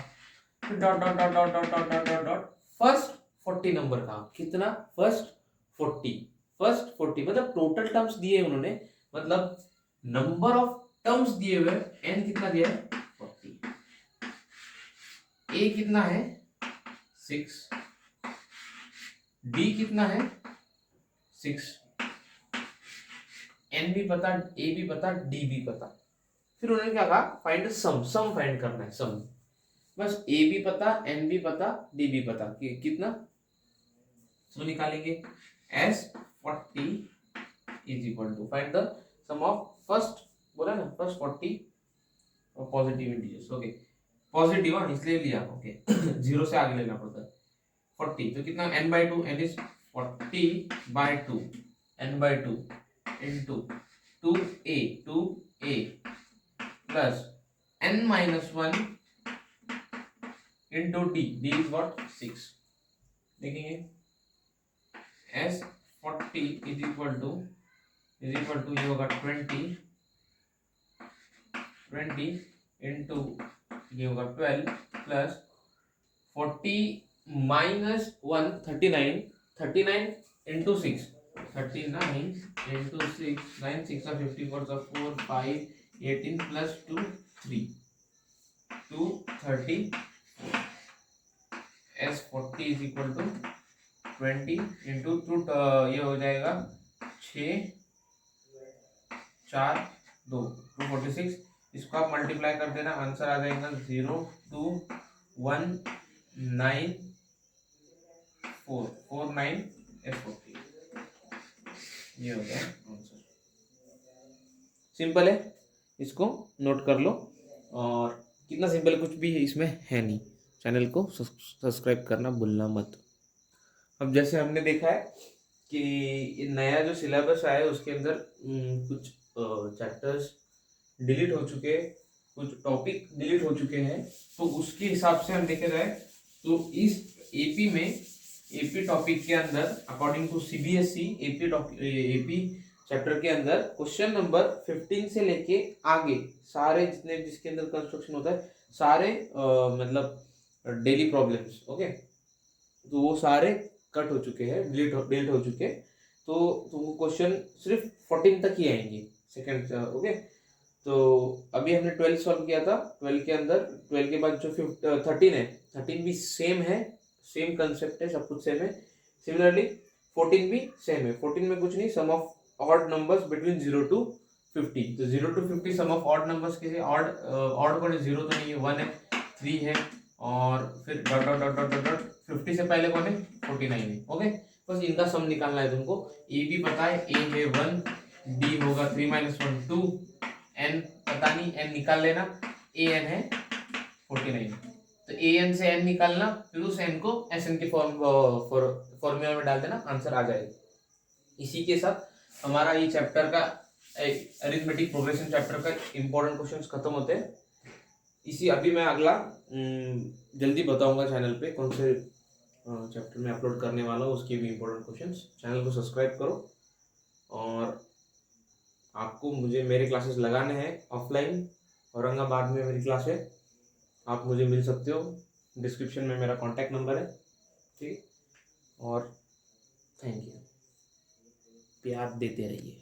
फिर dot dot dot dot dot dot dot dot first 40 number का, कितना, फर्स्ट 40 मतलब टोटल टर्म्स दिए उन्होंने, मतलब नंबर ऑफ टर्म्स दिए हुए, एन कितना दिया है 40, ए कितना है 6, डी कितना है 6, एन भी पता, ए भी पता, डी भी पता। फिर उन्होंने क्या कहा, फाइंड सम, सम फाइंड करना है, सम। बस ए भी पता, एन भी पता, डी भी पता, कितना, तो निकालेंगे s 40 is equal to find the sum of first, बोला ना first 40 positive integers. Okay, positive हाँ इसलिए लिया, ओके, जीरो से आगे लेना पड़ता है। 40 तो कितना, n by 2, n is 40 by 2, n by 2 into 2a plus n minus 1 into d, d is what 6। देखेंगे s 40 इज इक्वल टू ये होगा 20 इंटू ये होगा 12 plus 40 minus 1 39 into 6, 39 into 6, 9 6 54 4 5 18 plus 2 3 230, s 40 is equal to 20 into 2, ये हो जाएगा 6 4 2 246, इसको आप मल्टीप्लाई कर देना, आंसर आ जाएगा 0219449 s40, ये हो गया आंसर। सिंपल है, इसको नोट कर लो, और कितना सिंपल, कुछ भी इसमें है नहीं। चैनल को सब्सक्राइब करना भूलना मत। अब जैसे हमने देखा है कि नया जो सिलेबस आया है उसके अंदर कुछ चैप्टर्स डिलीट हो चुके, कुछ टॉपिक डिलीट हो चुके हैं, तो उसके हिसाब से हम देखे जाए तो इस एपी टॉपिक के अंदर according to CBSE AP chapter के अंदर क्वेश्चन नंबर 15 से लेके आगे सारे जितने जिसके अंदर कंस्ट्रक्शन होता है सारे मतलब डेली प्रॉब्लम्स, ओके, तो वो सारे कट हो चुके हैं, डिलीट हो चुके, तो वो क्वेश्चन सिर्फ 14 तक ही आएंगे सेकंड, ओके। तो अभी हमने 12 सॉल्व किया था, 12 के अंदर 12 के बाद जो 13 है, 13 भी सेम है, सेम कंसेप्ट है, सब कुछ सेम है। सिमिलरली 14 भी सेम है, 14 में कुछ नहीं, sum of odd numbers between 0 to 50, तो 0 to 50 sum of odd numbers के लिए ऑड कौन है, 0 तो नहीं है, 1 है, 3 है, और फिर dot dot dot dot dot 50 से पहले कौन है, 49 है, ओके। बस इनका सम निकालना है तुमको। ए भी पता है, ए है 1, बी होगा 3 - 1 2, एन पता नहीं, एन निकाल लेना, ए एन है 49, तो ए एन से एन निकालना, फिर उस एन को एस एन के फॉर्मूला में डाल देना, आंसर आ जाएगा। इसी के साथ हमारा ये चैप्टर का अरिथमेटिक प्रोग्रेशन चैप्टर का इंपॉर्टेंट क्वेश्चंस खत्म होते हैं। इसी अभी मैं अगला जल्दी बताऊंगा चैनल पे कौन से चैप्टर में अपलोड करने वाला हूँ, उसके भी इंपॉर्टेंट क्वेश्चंस। चैनल को सब्सक्राइब करो, और आपको मुझे मेरे क्लासेस लगाने हैं ऑफलाइन, औरंगाबाद में मेरी क्लास है, आप मुझे मिल सकते हो, डिस्क्रिप्शन में मेरा कॉन्टैक्ट नंबर है, ठीक है। और थैंक यू, प्यार देते रहिए।